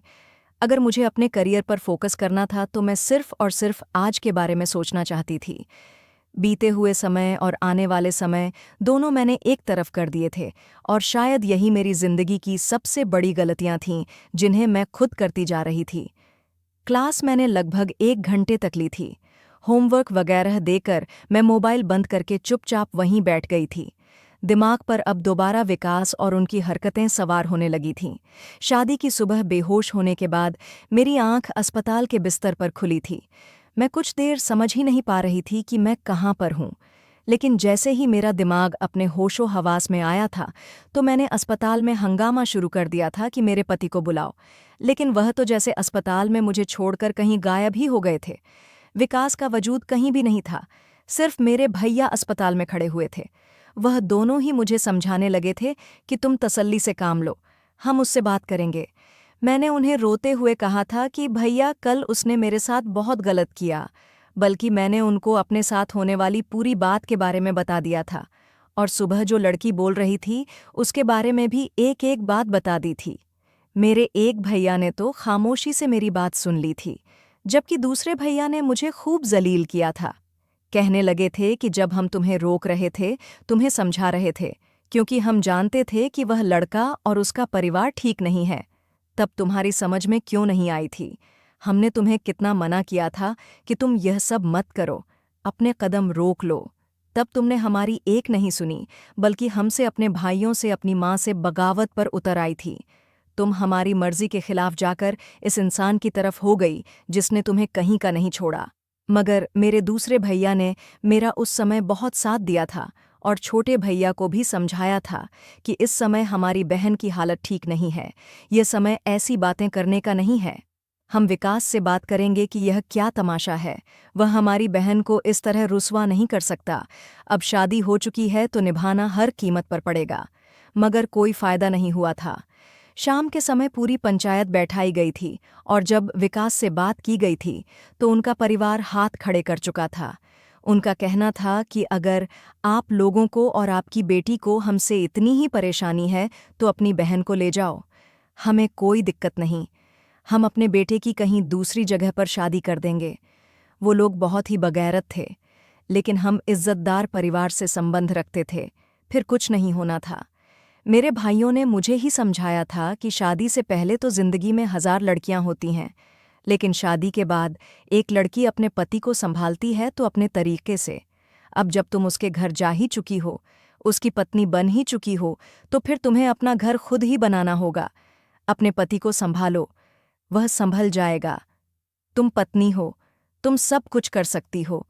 अगर मुझे अपने करियर पर फोकस करना था तो मैं सिर्फ और सिर्फ आज के बारे में सोचना चाहती थी। बीते हुए समय और आने वाले समय दोनों मैंने एक तरफ कर दिए थे, और शायद यही मेरी जिंदगी की सबसे बड़ी गलतियां थीं जिन्हें मैं खुद करती जा रही थी। क्लास मैंने लगभग 1 घंटे तक ली थी। होमवर्क वगैरह देकर मैं मोबाइल बंद करके चुपचाप वहीं बैठ गई थी। दिमाग पर अब दोबारा विकास और उनकी हरकतें सवार होने लगी थीं। शादी की सुबह बेहोश होने के बाद मेरी आंख अस्पताल के बिस्तर पर खुली थी। मैं कुछ देर समझ ही नहीं पा रही थी कि मैं कहाँ पर हूँ, लेकिन जैसे ही मेरा दिमाग अपने होशो हवास में आया था तो मैंने अस्पताल में हंगामा शुरू कर दिया था कि मेरे पति को बुलाओ, लेकिन वह तो जैसे अस्पताल में मुझे छोड़कर कहीं गायब ही हो गए थे। विकास का वजूद कहीं भी नहीं था, सिर्फ मेरे भैया अस्पताल में खड़े हुए थे। वह दोनों ही मुझे समझाने लगे थे कि तुम तसल्ली से काम लो, हम उससे बात करेंगे। मैंने उन्हें रोते हुए कहा था कि भैया, कल उसने मेरे साथ बहुत गलत किया, बल्कि मैंने उनको अपने साथ होने वाली पूरी बात के बारे में बता दिया था, और सुबह जो लड़की बोल रही थी उसके बारे में भी एक एक बात बता दी थी। मेरे एक भैया ने तो खामोशी से मेरी बात सुन ली थी, जबकि दूसरे भैया ने मुझे खूब जलील किया था। कहने लगे थे कि जब हम तुम्हें रोक रहे थे, तुम्हें समझा रहे थे, क्योंकि हम जानते थे कि वह लड़का और उसका परिवार ठीक नहीं है, तब तुम्हारी समझ में क्यों नहीं आई थी। हमने तुम्हें कितना मना किया था कि तुम यह सब मत करो, अपने कदम रोक लो। तब तुमने हमारी एक नहीं सुनी, बल्कि हमसे, अपने भाइयों से, अपनी माँ से बगावत पर उतर आई थी। तुम हमारी मर्जी के खिलाफ जाकर इस इंसान की तरफ हो गई जिसने तुम्हें कहीं का नहीं छोड़ा। मगर मेरे दूसरे भैया ने मेरा उस समय बहुत साथ दिया था और छोटे भैया को भी समझाया था कि इस समय हमारी बहन की हालत ठीक नहीं है, ये समय ऐसी बातें करने का नहीं है। हम विकास से बात करेंगे कि यह क्या तमाशा है, वह हमारी बहन को इस तरह रुसवा नहीं कर सकता। अब शादी हो चुकी है तो निभाना हर कीमत पर पड़ेगा। मगर कोई फायदा नहीं हुआ था। शाम के समय पूरी पंचायत बैठाई गई थी और जब विकास से बात की गई थी तो उनका परिवार हाथ खड़े कर चुका था। उनका कहना था कि अगर आप लोगों को और आपकी बेटी को हमसे इतनी ही परेशानी है तो अपनी बहन को ले जाओ, हमें कोई दिक्कत नहीं। हम अपने बेटे की कहीं दूसरी जगह पर शादी कर देंगे। वो लोग बहुत ही बगैरत थे, लेकिन हम इज्जतदार परिवार से संबंध रखते थे, फिर कुछ नहीं होना था। मेरे भाइयों ने मुझे ही समझाया था कि शादी से पहले तो जिंदगी में 1000 लड़कियां होती हैं, लेकिन शादी के बाद एक लड़की अपने पति को संभालती है तो अपने तरीके से। अब जब तुम उसके घर जा ही चुकी हो, उसकी पत्नी बन ही चुकी हो, तो फिर तुम्हें अपना घर खुद ही बनाना होगा। अपने पति को संभालो, वह संभल जाएगा। तुम पत्नी हो, तुम सब कुछ कर सकती हो।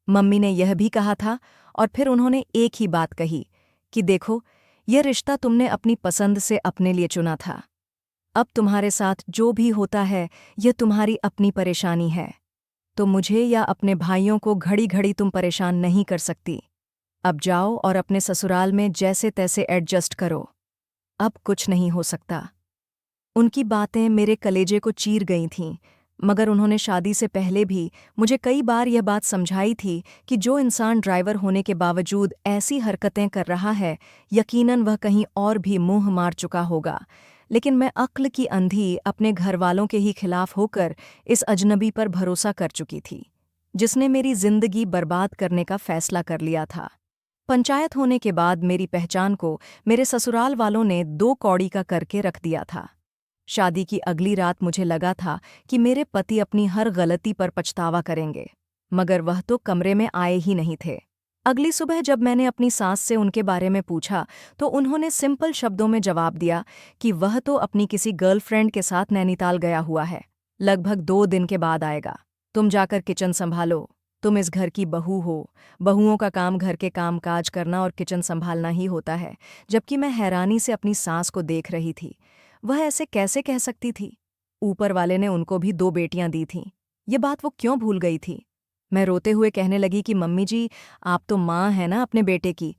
मम्मी ने यह भी कहा था और फिर उन्होंने एक ही बात कही कि देखो, यह रिश्ता तुमने अपनी पसंद से अपने लिए चुना था। अब तुम्हारे साथ जो भी होता है यह तुम्हारी अपनी परेशानी है, तो मुझे या अपने भाइयों को घड़ी घड़ी तुम परेशान नहीं कर सकती। अब जाओ और अपने ससुराल में जैसे तैसे एडजस्ट करो, अब कुछ नहीं हो सकता। उनकी बातें मेरे कलेजे को चीर गई थीं, मगर उन्होंने शादी से पहले भी मुझे कई बार यह बात समझाई थी कि जो इंसान ड्राइवर होने के बावजूद ऐसी हरकतें कर रहा है, यकीनन वह कहीं और भी मुंह मार चुका होगा। लेकिन मैं अक्ल की अंधी अपने घरवालों के ही खिलाफ होकर इस अजनबी पर भरोसा कर चुकी थी, जिसने मेरी जिंदगी बर्बाद करने का फैसला कर लिया था। पंचायत होने के बाद मेरी पहचान को मेरे ससुराल वालों ने 2 कौड़ी का करके रख दिया था। शादी की अगली रात मुझे लगा था कि मेरे पति अपनी हर गलती पर पछतावा करेंगे, मगर वह तो कमरे में आए ही नहीं थे। अगली सुबह जब मैंने अपनी सास से उनके बारे में पूछा तो उन्होंने सिंपल शब्दों में जवाब दिया कि वह तो अपनी किसी गर्लफ्रेंड के साथ नैनीताल गया हुआ है, लगभग 2 दिन के बाद आएगा। तुम जाकर किचन संभालो, तुम इस घर की बहू हो, बहुओं का काम घर के काम काज करना और किचन संभालना ही होता है। जबकि मैं हैरानी से अपनी सास को देख रही थी, वह ऐसे कैसे कह सकती थी? ऊपर वाले ने उनको भी 2 बेटियां दी थीं, ये बात वो क्यों भूल गई थी? मैं रोते हुए कहने लगी कि मम्मी जी, आप तो माँ हैं ना अपने बेटे की,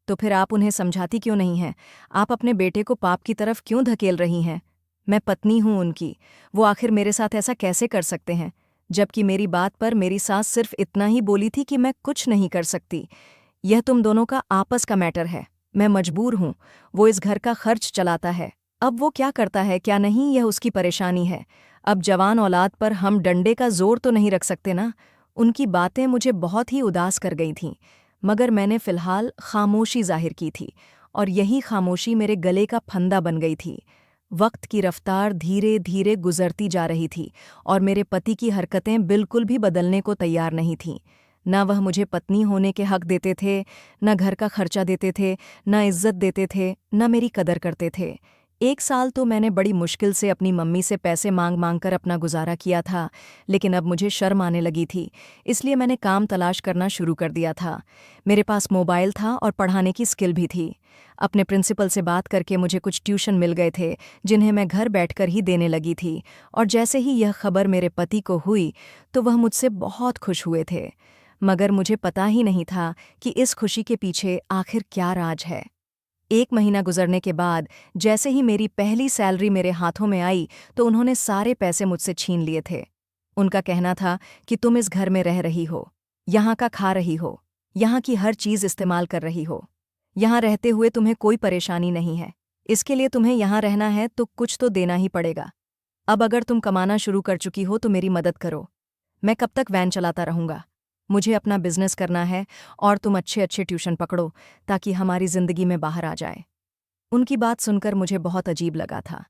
तो फिर आप उन्हें समझाती क्यों नहीं हैं? आप अपने बेटे को पाप की तरफ क्यों धकेल रही हैं? मैं पत्नी हूँ उनकी, वो आखिर मेरे साथ ऐसा कैसे कर सकते हैं? जबकि मेरी बात पर मेरी सास सिर्फ इतना ही बोली थी कि मैं कुछ नहीं कर सकती, यह तुम दोनों का आपस का मैटर है, मैं मजबूर हूँ, वो इस घर का खर्च चलाता है, अब वो क्या करता है क्या नहीं यह उसकी परेशानी है। अब जवान औलाद पर हम डंडे का जोर तो नहीं रख सकते ना। उनकी बातें मुझे बहुत ही उदास कर गई थीं, मगर मैंने फिलहाल खामोशी जाहिर की थी और यही खामोशी मेरे गले का फंदा बन गई थी। वक्त की रफ्तार धीरे धीरे गुजरती जा रही थी और मेरे पति की हरकतें बिल्कुल भी बदलने को तैयार नहीं थीं। न वह मुझे पत्नी होने के हक देते थे, न घर का खर्चा देते थे, न इज्जत देते थे, न मेरी कदर करते थे। 1 साल तो मैंने बड़ी मुश्किल से अपनी मम्मी से पैसे मांग मांग कर अपना गुजारा किया था, लेकिन अब मुझे शर्म आने लगी थी, इसलिए मैंने काम तलाश करना शुरू कर दिया था। मेरे पास मोबाइल था और पढ़ाने की स्किल भी थी। अपने प्रिंसिपल से बात करके मुझे कुछ ट्यूशन मिल गए थे, जिन्हें मैं घर बैठकर ही देने लगी थी, और जैसे ही यह खबर मेरे पति को हुई तो वह मुझसे बहुत खुश हुए थे। मगर मुझे पता ही नहीं था कि इस खुशी के पीछे आखिर क्या राज है। 1 महीना गुजरने के बाद जैसे ही मेरी पहली सैलरी मेरे हाथों में आई तो उन्होंने सारे पैसे मुझसे छीन लिए थे। उनका कहना था कि तुम इस घर में रह रही हो, यहाँ का खा रही हो, यहाँ की हर चीज़ इस्तेमाल कर रही हो, यहाँ रहते हुए तुम्हें कोई परेशानी नहीं है, इसके लिए तुम्हें यहाँ रहना है तो कुछ तो देना ही पड़ेगा। अब अगर तुम कमाना शुरू कर चुकी हो तो मेरी मदद करो, मैं कब तक वैन चलाता रहूँगा? मुझे अपना बिजनेस करना है और तुम अच्छे अच्छे ट्यूशन पकड़ो ताकि हमारी जिंदगी में बाहर आ जाए। उनकी बात सुनकर मुझे बहुत अजीब लगा था।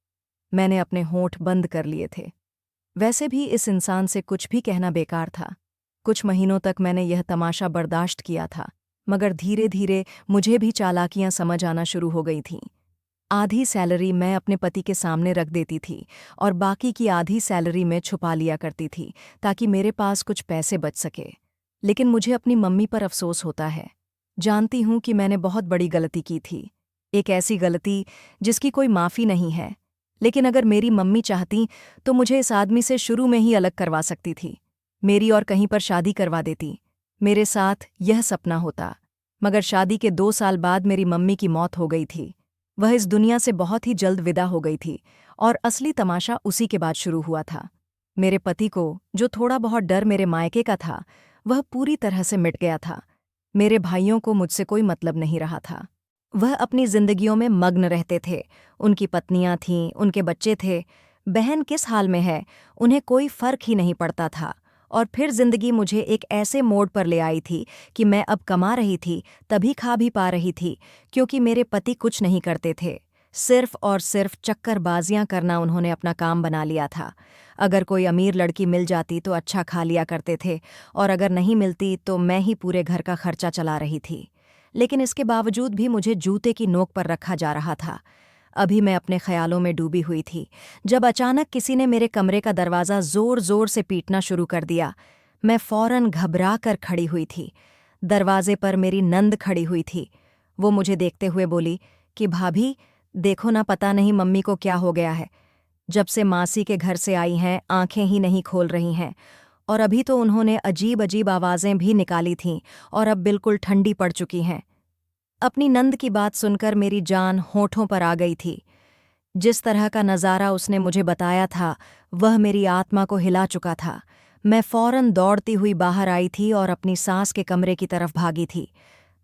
मैंने अपने होंठ बंद कर लिए थे। वैसे भी इस इंसान से कुछ भी कहना बेकार था। कुछ महीनों तक मैंने यह तमाशा बर्दाश्त किया था, मगर धीरे धीरे मुझे भी चालाकियां समझ आना शुरू हो गई थीं। आधी सैलरी मैं अपने पति के सामने रख देती थी और बाकी की आधी सैलरी मैं छुपा लिया करती थी ताकि मेरे पास कुछ पैसे बच सके। लेकिन मुझे अपनी मम्मी पर अफसोस होता है। जानती हूं कि मैंने बहुत बड़ी गलती की थी, एक ऐसी गलती जिसकी कोई माफ़ी नहीं है। लेकिन अगर मेरी मम्मी चाहती तो मुझे इस आदमी से शुरू में ही अलग करवा सकती थी, मेरी और कहीं पर शादी करवा देती। मेरे साथ यह सपना होता। मगर शादी के 2 साल बाद मेरी मम्मी की मौत हो गई थी। वह इस दुनिया से बहुत ही जल्द विदा हो गई थी और असली तमाशा उसी के बाद शुरू हुआ था। मेरे पति को जो थोड़ा बहुत डर मेरे मायके का था, वह पूरी तरह से मिट गया था। मेरे भाइयों को मुझसे कोई मतलब नहीं रहा था। वह अपनी जिंदगियों में मग्न रहते थे। उनकी पत्नियां थीं, उनके बच्चे थे। बहन किस हाल में है, उन्हें कोई फर्क ही नहीं पड़ता था। और फिर जिंदगी मुझे एक ऐसे मोड़ पर ले आई थी कि मैं अब कमा रही थी, तभी खा भी पा रही थी, क्योंकि मेरे पति कुछ नहीं करते थे। सिर्फ और सिर्फ चक्करबाजियां करना उन्होंने अपना काम बना लिया था। अगर कोई अमीर लड़की मिल जाती तो अच्छा खा लिया करते थे, और अगर नहीं मिलती तो मैं ही पूरे घर का खर्चा चला रही थी। लेकिन इसके बावजूद भी मुझे जूते की नोक पर रखा जा रहा था। अभी मैं अपने ख्यालों में डूबी हुई थी जब अचानक किसी ने मेरे कमरे का दरवाज़ा जोर जोर से पीटना शुरू कर दिया। मैं फौरन घबरा कर खड़ी हुई थी। दरवाजे पर मेरी नंद खड़ी हुई थी। वो मुझे देखते हुए बोली कि भाभी, देखो ना, पता नहीं मम्मी को क्या हो गया है। जब से मासी के घर से आई हैं, आंखें ही नहीं खोल रही हैं। और अभी तो उन्होंने अजीब अजीब आवाज़ें भी निकाली थीं और अब बिल्कुल ठंडी पड़ चुकी हैं। अपनी नंद की बात सुनकर मेरी जान होठों पर आ गई थी। जिस तरह का नज़ारा उसने मुझे बताया था, वह मेरी आत्मा को हिला चुका था। मैं फौरन दौड़ती हुई बाहर आई थी और अपनी सास के कमरे की तरफ भागी थी।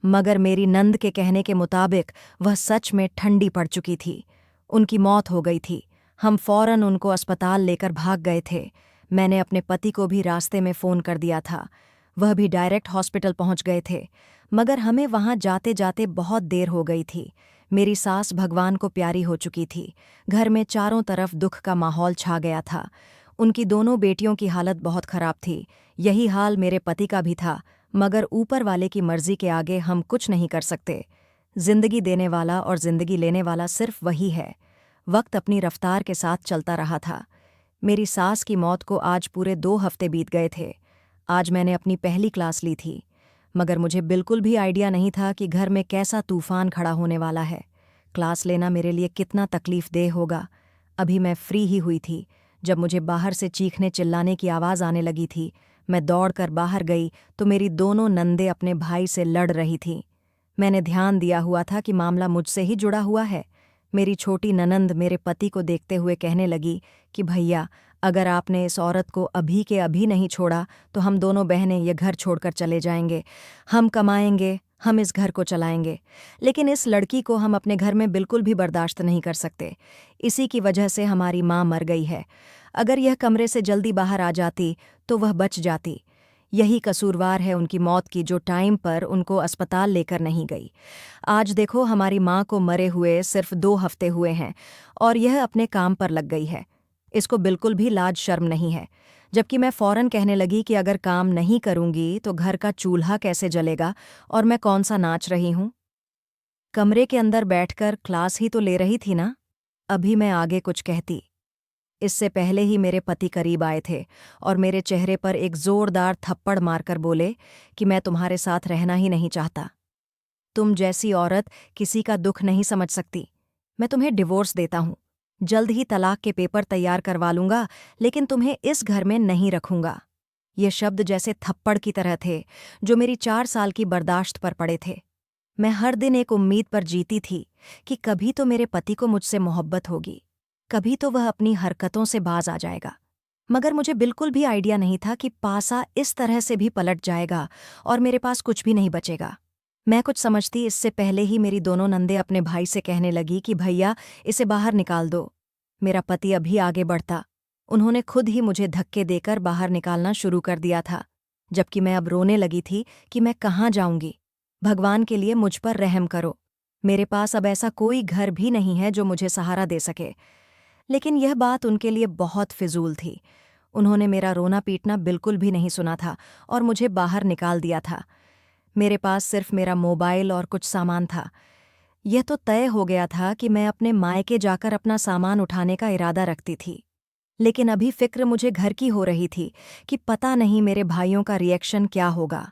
मगर मेरी नंद के कहने के मुताबिक वह सच में ठंडी पड़ चुकी थी। उनकी मौत हो गई थी। हम फौरन उनको अस्पताल लेकर भाग गए थे। मैंने अपने पति को भी रास्ते में फ़ोन कर दिया था। वह भी डायरेक्ट हॉस्पिटल पहुंच गए थे। मगर हमें वहां जाते जाते बहुत देर हो गई थी। मेरी सास भगवान को प्यारी हो चुकी थी। घर में चारों तरफ दुख का माहौल छा गया था। उनकी दोनों बेटियों की हालत बहुत खराब थी। यही हाल मेरे पति का भी था, मगर ऊपर वाले की मर्जी के आगे हम कुछ नहीं कर सकते। जिंदगी देने वाला और जिंदगी लेने वाला सिर्फ वही है। वक्त अपनी रफ्तार के साथ चलता रहा था। मेरी सास की मौत को आज पूरे 2 हफ्ते बीत गए थे। आज मैंने अपनी पहली क्लास ली थी, मगर मुझे बिल्कुल भी आइडिया नहीं था कि घर में कैसा तूफान खड़ा होने वाला है। क्लास लेना मेरे लिए कितना तकलीफदेह होगा। अभी मैं फ्री ही हुई थी जब मुझे बाहर से चीखने चिल्लाने की आवाज़ आने लगी थी। मैं दौड़कर बाहर गई तो मेरी दोनों नंदे अपने भाई से लड़ रही थीं। मैंने ध्यान दिया हुआ था कि मामला मुझसे ही जुड़ा हुआ है। मेरी छोटी ननंद मेरे पति को देखते हुए कहने लगी कि भैया, अगर आपने इस औरत को अभी के अभी नहीं छोड़ा तो हम दोनों बहनें ये घर छोड़कर चले जाएंगे। हम कमाएंगे, हम इस घर को चलाएंगे, लेकिन इस लड़की को हम अपने घर में बिल्कुल भी बर्दाश्त नहीं कर सकते। इसी की वजह से हमारी माँ मर गई है। अगर यह कमरे से जल्दी बाहर आ जाती तो वह बच जाती। यही कसूरवार है उनकी मौत की, जो टाइम पर उनको अस्पताल लेकर नहीं गई। आज देखो, हमारी माँ को मरे हुए सिर्फ 2 हफ्ते हुए हैं और यह अपने काम पर लग गई है। इसको बिल्कुल भी लाज शर्म नहीं है। जबकि मैं फौरन कहने लगी कि अगर काम नहीं करूंगी तो घर का चूल्हा कैसे जलेगा और मैं कौन सा नाच रही हूं। कमरे के अंदर बैठकर क्लास ही तो ले रही थी ना। अभी मैं आगे कुछ कहती, इससे पहले ही मेरे पति करीब आए थे और मेरे चेहरे पर एक जोरदार थप्पड़ मारकर बोले कि मैं तुम्हारे साथ रहना ही नहीं चाहता। तुम जैसी औरत किसी का दुख नहीं समझ सकती। मैं तुम्हें डिवोर्स देता हूं। जल्द ही तलाक के पेपर तैयार करवा लूंगा, लेकिन तुम्हें इस घर में नहीं रखूंगा। ये शब्द जैसे थप्पड़ की तरह थे, जो मेरी 4 साल की बर्दाश्त पर पड़े थे। मैं हर दिन एक उम्मीद पर जीती थी कि कभी तो मेरे पति को मुझसे मोहब्बत होगी, कभी तो वह अपनी हरकतों से बाज आ जाएगा। मगर मुझे बिल्कुल भी आइडिया नहीं था कि पासा इस तरह से भी पलट जाएगा और मेरे पास कुछ भी नहीं बचेगा। मैं कुछ समझती इससे पहले ही मेरी दोनों नंदे अपने भाई से कहने लगी कि भैया, इसे बाहर निकाल दो। मेरा पति अभी आगे बढ़ता। उन्होंने खुद ही मुझे धक्के देकर बाहर निकालना शुरू कर दिया था, जबकि मैं अब रोने लगी थी कि मैं कहाँ जाऊंगी। भगवान के लिए मुझ पर रहम करो। मेरे पास अब ऐसा कोई घर भी नहीं है जो मुझे सहारा दे सके। लेकिन यह बात उनके लिए बहुत फिजूल थी। उन्होंने मेरा रोना पीटना बिल्कुल भी नहीं सुना था और मुझे बाहर निकाल दिया था। मेरे पास सिर्फ मेरा मोबाइल और कुछ सामान था। यह तो तय हो गया था कि मैं अपने मायके जाकर अपना सामान उठाने का इरादा रखती थी। लेकिन अभी फिक्र मुझे घर की हो रही थी कि पता नहीं मेरे भाइयों का रिएक्शन क्या होगा।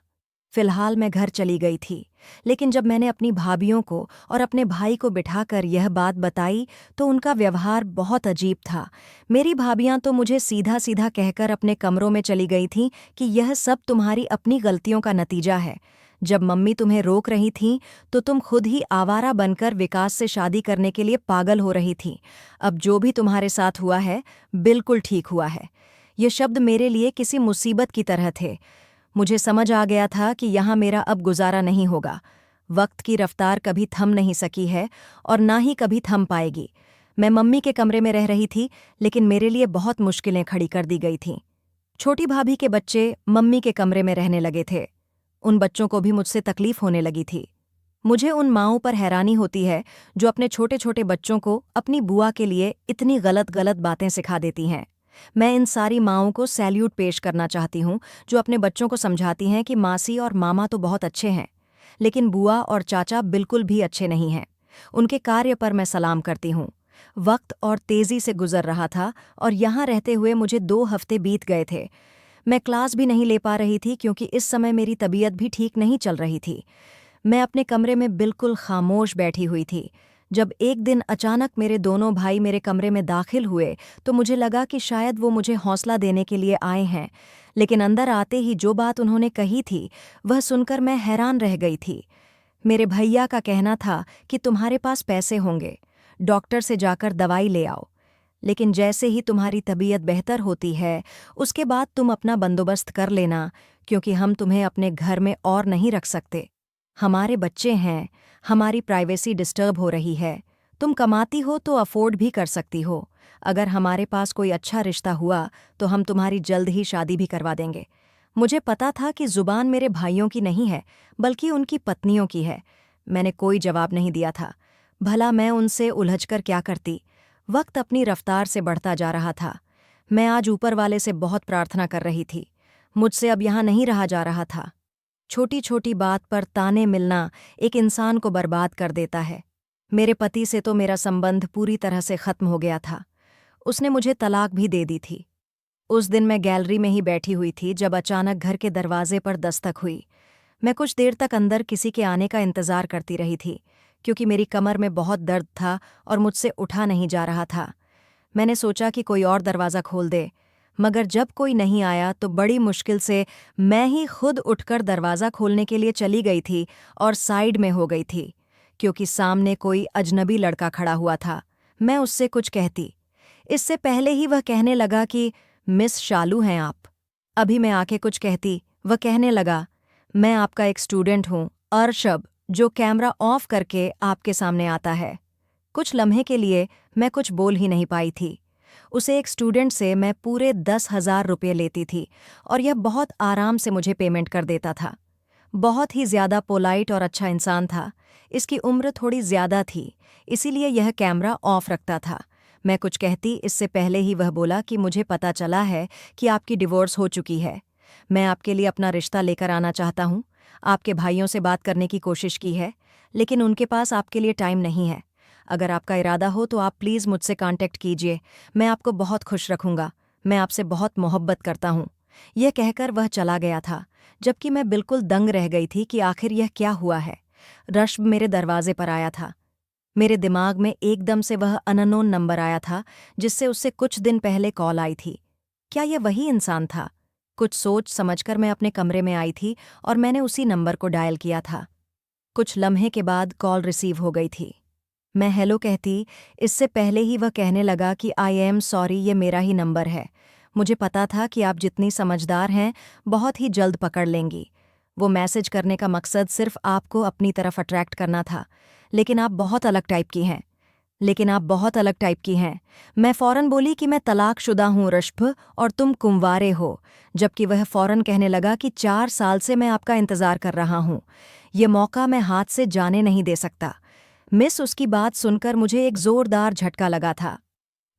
फिलहाल मैं घर चली गई थी, लेकिन जब मैंने अपनी भाभियों को और अपने भाई को बिठाकर यह बात बताई तो उनका व्यवहार बहुत अजीब था। मेरी भाभियां तो मुझे सीधा सीधा कहकर अपने कमरों में चली गई थीं कि यह सब तुम्हारी अपनी गलतियों का नतीजा है। जब मम्मी तुम्हें रोक रही थीं तो तुम खुद ही आवारा बनकर विकास से शादी करने के लिए पागल हो रही थीं। अब जो भी तुम्हारे साथ हुआ है बिल्कुल ठीक हुआ है। ये शब्द मेरे लिए किसी मुसीबत की तरह थे। मुझे समझ आ गया था कि यहाँ मेरा अब गुजारा नहीं होगा। वक्त की रफ्तार कभी थम नहीं सकी है और ना ही कभी थम पाएगी। मैं मम्मी के कमरे में रह रही थी, लेकिन मेरे लिए बहुत मुश्किलें खड़ी कर दी गई थीं। छोटी भाभी के बच्चे मम्मी के कमरे में रहने लगे थे। उन बच्चों को भी मुझसे तकलीफ होने लगी थी। मुझे उन माँओं पर हैरानी होती है जो अपने छोटे छोटे बच्चों को अपनी बुआ के लिए इतनी गलत गलत बातें सिखा देती हैं। मैं इन सारी माँओं को सैल्यूट पेश करना चाहती हूँ जो अपने बच्चों को समझाती हैं कि मासी और मामा तो बहुत अच्छे हैं, लेकिन बुआ और चाचा बिल्कुल भी अच्छे नहीं हैं। उनके कार्य पर मैं सलाम करती हूँ। वक्त और तेज़ी से गुजर रहा था और यहाँ रहते हुए मुझे 2 हफ्ते बीत गए थे। मैं क्लास भी नहीं ले पा रही थी क्योंकि इस समय मेरी तबीयत भी ठीक नहीं चल रही थी। मैं अपने कमरे में बिल्कुल खामोश बैठी हुई थी। जब एक दिन अचानक मेरे दोनों भाई मेरे कमरे में दाखिल हुए तो मुझे लगा कि शायद वो मुझे हौसला देने के लिए आए हैं, लेकिन अंदर आते ही जो बात उन्होंने कही थी वह सुनकर मैं हैरान रह गई थी। मेरे भैया का कहना था कि तुम्हारे पास पैसे होंगे, डॉक्टर से जाकर दवाई ले आओ, लेकिन जैसे ही तुम्हारी तबीयत बेहतर होती है उसके बाद तुम अपना बंदोबस्त कर लेना, क्योंकि हम तुम्हें अपने घर में और नहीं रख सकते। हमारे बच्चे हैं, हमारी प्राइवेसी डिस्टर्ब हो रही है। तुम कमाती हो तो अफोर्ड भी कर सकती हो। अगर हमारे पास कोई अच्छा रिश्ता हुआ तो हम तुम्हारी जल्द ही शादी भी करवा देंगे। मुझे पता था कि जुबान मेरे भाइयों की नहीं है, बल्कि उनकी पत्नियों की है। मैंने कोई जवाब नहीं दिया था। भला मैं उनसे उलझकर क्या करती। वक्त अपनी रफ्तार से बढ़ता जा रहा था। मैं आज ऊपर वाले से बहुत प्रार्थना कर रही थी। मुझसे अब यहाँ नहीं रहा जा रहा था। छोटी छोटी बात पर ताने मिलना एक इंसान को बर्बाद कर देता है। मेरे पति से तो मेरा संबंध पूरी तरह से खत्म हो गया था। उसने मुझे तलाक भी दे दी थी। उस दिन मैं गैलरी में ही बैठी हुई थी जब अचानक घर के दरवाजे पर दस्तक हुई। मैं कुछ देर तक अंदर किसी के आने का इंतजार करती रही थी, क्योंकि मेरी कमर में बहुत दर्द था और मुझसे उठा नहीं जा रहा था। मैंने सोचा कि कोई और दरवाज़ा खोल दे, मगर जब कोई नहीं आया तो बड़ी मुश्किल से मैं ही खुद उठकर दरवाज़ा खोलने के लिए चली गई थी और साइड में हो गई थी, क्योंकि सामने कोई अजनबी लड़का खड़ा हुआ था। मैं उससे कुछ कहती, इससे पहले ही वह कहने लगा कि मिस शालू हैं आप। अभी मैं आके कुछ कहती, वह कहने लगा, मैं आपका एक स्टूडेंट हूँ, अर्शब, जो कैमरा ऑफ करके आपके सामने आता है। कुछ लम्हे के लिए मैं कुछ बोल ही नहीं पाई थी। उसे एक स्टूडेंट से मैं पूरे 10,000 रुपये लेती थी और यह बहुत आराम से मुझे पेमेंट कर देता था। बहुत ही ज़्यादा पोलाइट और अच्छा इंसान था। इसकी उम्र थोड़ी ज़्यादा थी, इसीलिए यह कैमरा ऑफ रखता था। मैं कुछ कहती, इससे पहले ही वह बोला कि मुझे पता चला है कि आपकी डिवोर्स हो चुकी है। मैं आपके लिए अपना रिश्ता लेकर आना चाहता हूँ। आपके भाइयों से बात करने की कोशिश की है, लेकिन उनके पास आपके लिए टाइम नहीं है। अगर आपका इरादा हो तो आप प्लीज़ मुझसे कांटेक्ट कीजिए। मैं आपको बहुत खुश रखूंगा। मैं आपसे बहुत मोहब्बत करता हूँ। यह कहकर वह चला गया था, जबकि मैं बिल्कुल दंग रह गई थी कि आखिर यह क्या हुआ है। रश्म मेरे दरवाजे पर आया था। मेरे दिमाग में एकदम से वह अननोन नंबर आया था जिससे उससे कुछ दिन पहले कॉल आई थी। क्या यह वही इंसान था? कुछ सोच समझकर मैं अपने कमरे में आई थी और मैंने उसी नंबर को डायल किया था। कुछ लम्हे के बाद कॉल रिसीव हो गई थी। मैं हेलो कहती, इससे पहले ही वह कहने लगा कि आई एम सॉरी, ये मेरा ही नंबर है। मुझे पता था कि आप जितनी समझदार हैं बहुत ही जल्द पकड़ लेंगी। वो मैसेज करने का मकसद सिर्फ आपको अपनी तरफ अट्रैक्ट करना था, लेकिन आप बहुत अलग टाइप की हैं। मैं फ़ौरन बोली कि मैं तलाकशुदा हूँ रश्भ, और तुम कुंवारे हो, जबकि वह फ़ौरन कहने लगा कि 4 साल से मैं आपका इंतज़ार कर रहा हूँ। ये मौका मैं हाथ से जाने नहीं दे सकता। मिस, उसकी बात सुनकर मुझे एक ज़ोरदार झटका लगा था।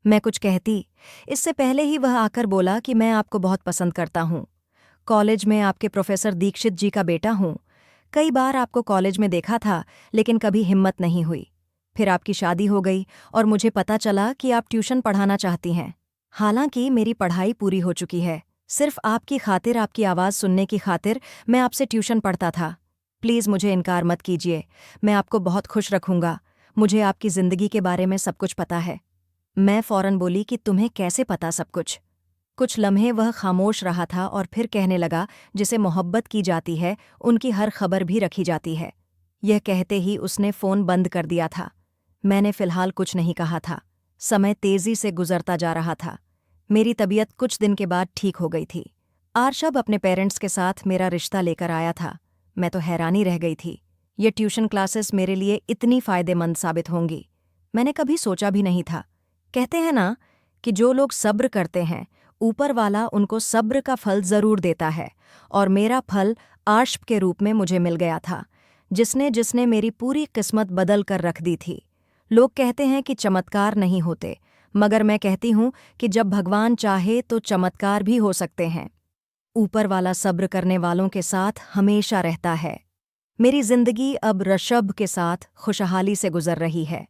मैं कुछ कहती, इससे पहले ही वह आकर बोला कि मैं आपको बहुत पसंद करता हूँ। कॉलेज में आपके प्रोफेसर दीक्षित जी का बेटा हूँ। कई बार आपको कॉलेज में देखा था, लेकिन कभी हिम्मत नहीं हुई। फिर आपकी शादी हो गई और मुझे पता चला कि आप ट्यूशन पढ़ाना चाहती हैं। हालांकि मेरी पढ़ाई पूरी हो चुकी है। सिर्फ आपकी खातिर, आपकी आवाज़ सुनने की खातिर मैं आपसे ट्यूशन पढ़ता था। प्लीज़ मुझे इनकार मत कीजिए। मैं आपको बहुत खुश रखूंगा। मुझे आपकी ज़िंदगी के बारे में सब कुछ पता है। मैं फ़ौरन बोली कि तुम्हें कैसे पता सब कुछ? कुछ लम्हे वह खामोश रहा था और फिर कहने लगा, जिसे मोहब्बत की जाती है उनकी हर खबर भी रखी जाती है। यह कहते ही उसने फ़ोन बंद कर दिया था। मैंने फ़िलहाल कुछ नहीं कहा था। समय तेज़ी से गुजरता जा रहा था। मेरी तबीयत कुछ दिन के बाद ठीक हो गई थी। आरशब अपने पेरेंट्स के साथ मेरा रिश्ता लेकर आया था। मैं तो हैरानी रह गई थी। ये ट्यूशन क्लासेस मेरे लिए इतनी फ़ायदेमंद साबित होंगी, मैंने कभी सोचा भी नहीं था। कहते हैं ना कि जो लोग सब्र करते हैं, ऊपर वाला उनको सब्र का फल ज़रूर देता है। और मेरा फल आर्शब के रूप में मुझे मिल गया था, जिसने जिसने मेरी पूरी किस्मत बदल कर रख दी थी। लोग कहते हैं कि चमत्कार नहीं होते, मगर मैं कहती हूँ कि जब भगवान चाहे तो चमत्कार भी हो सकते हैं। ऊपर वाला सब्र करने वालों के साथ हमेशा रहता है। मेरी जिंदगी अब ऋषभ के साथ खुशहाली से गुजर रही है।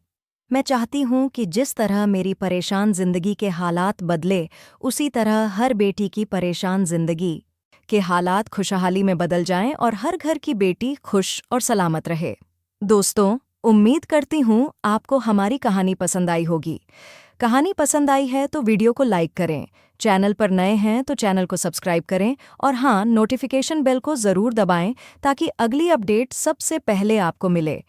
मैं चाहती हूँ कि जिस तरह मेरी परेशान जिंदगी के हालात बदले, उसी तरह हर बेटी की परेशान जिंदगी के हालात खुशहाली में बदल जाएं और हर घर की बेटी खुश और सलामत रहे। दोस्तों, उम्मीद करती हूँ आपको हमारी कहानी पसंद आई होगी। कहानी पसंद आई है तो वीडियो को लाइक करें, चैनल पर नए हैं तो चैनल को सब्सक्राइब करें और हाँ, नोटिफिकेशन बेल को ज़रूर दबाएं ताकि अगली अपडेट सबसे पहले आपको मिले।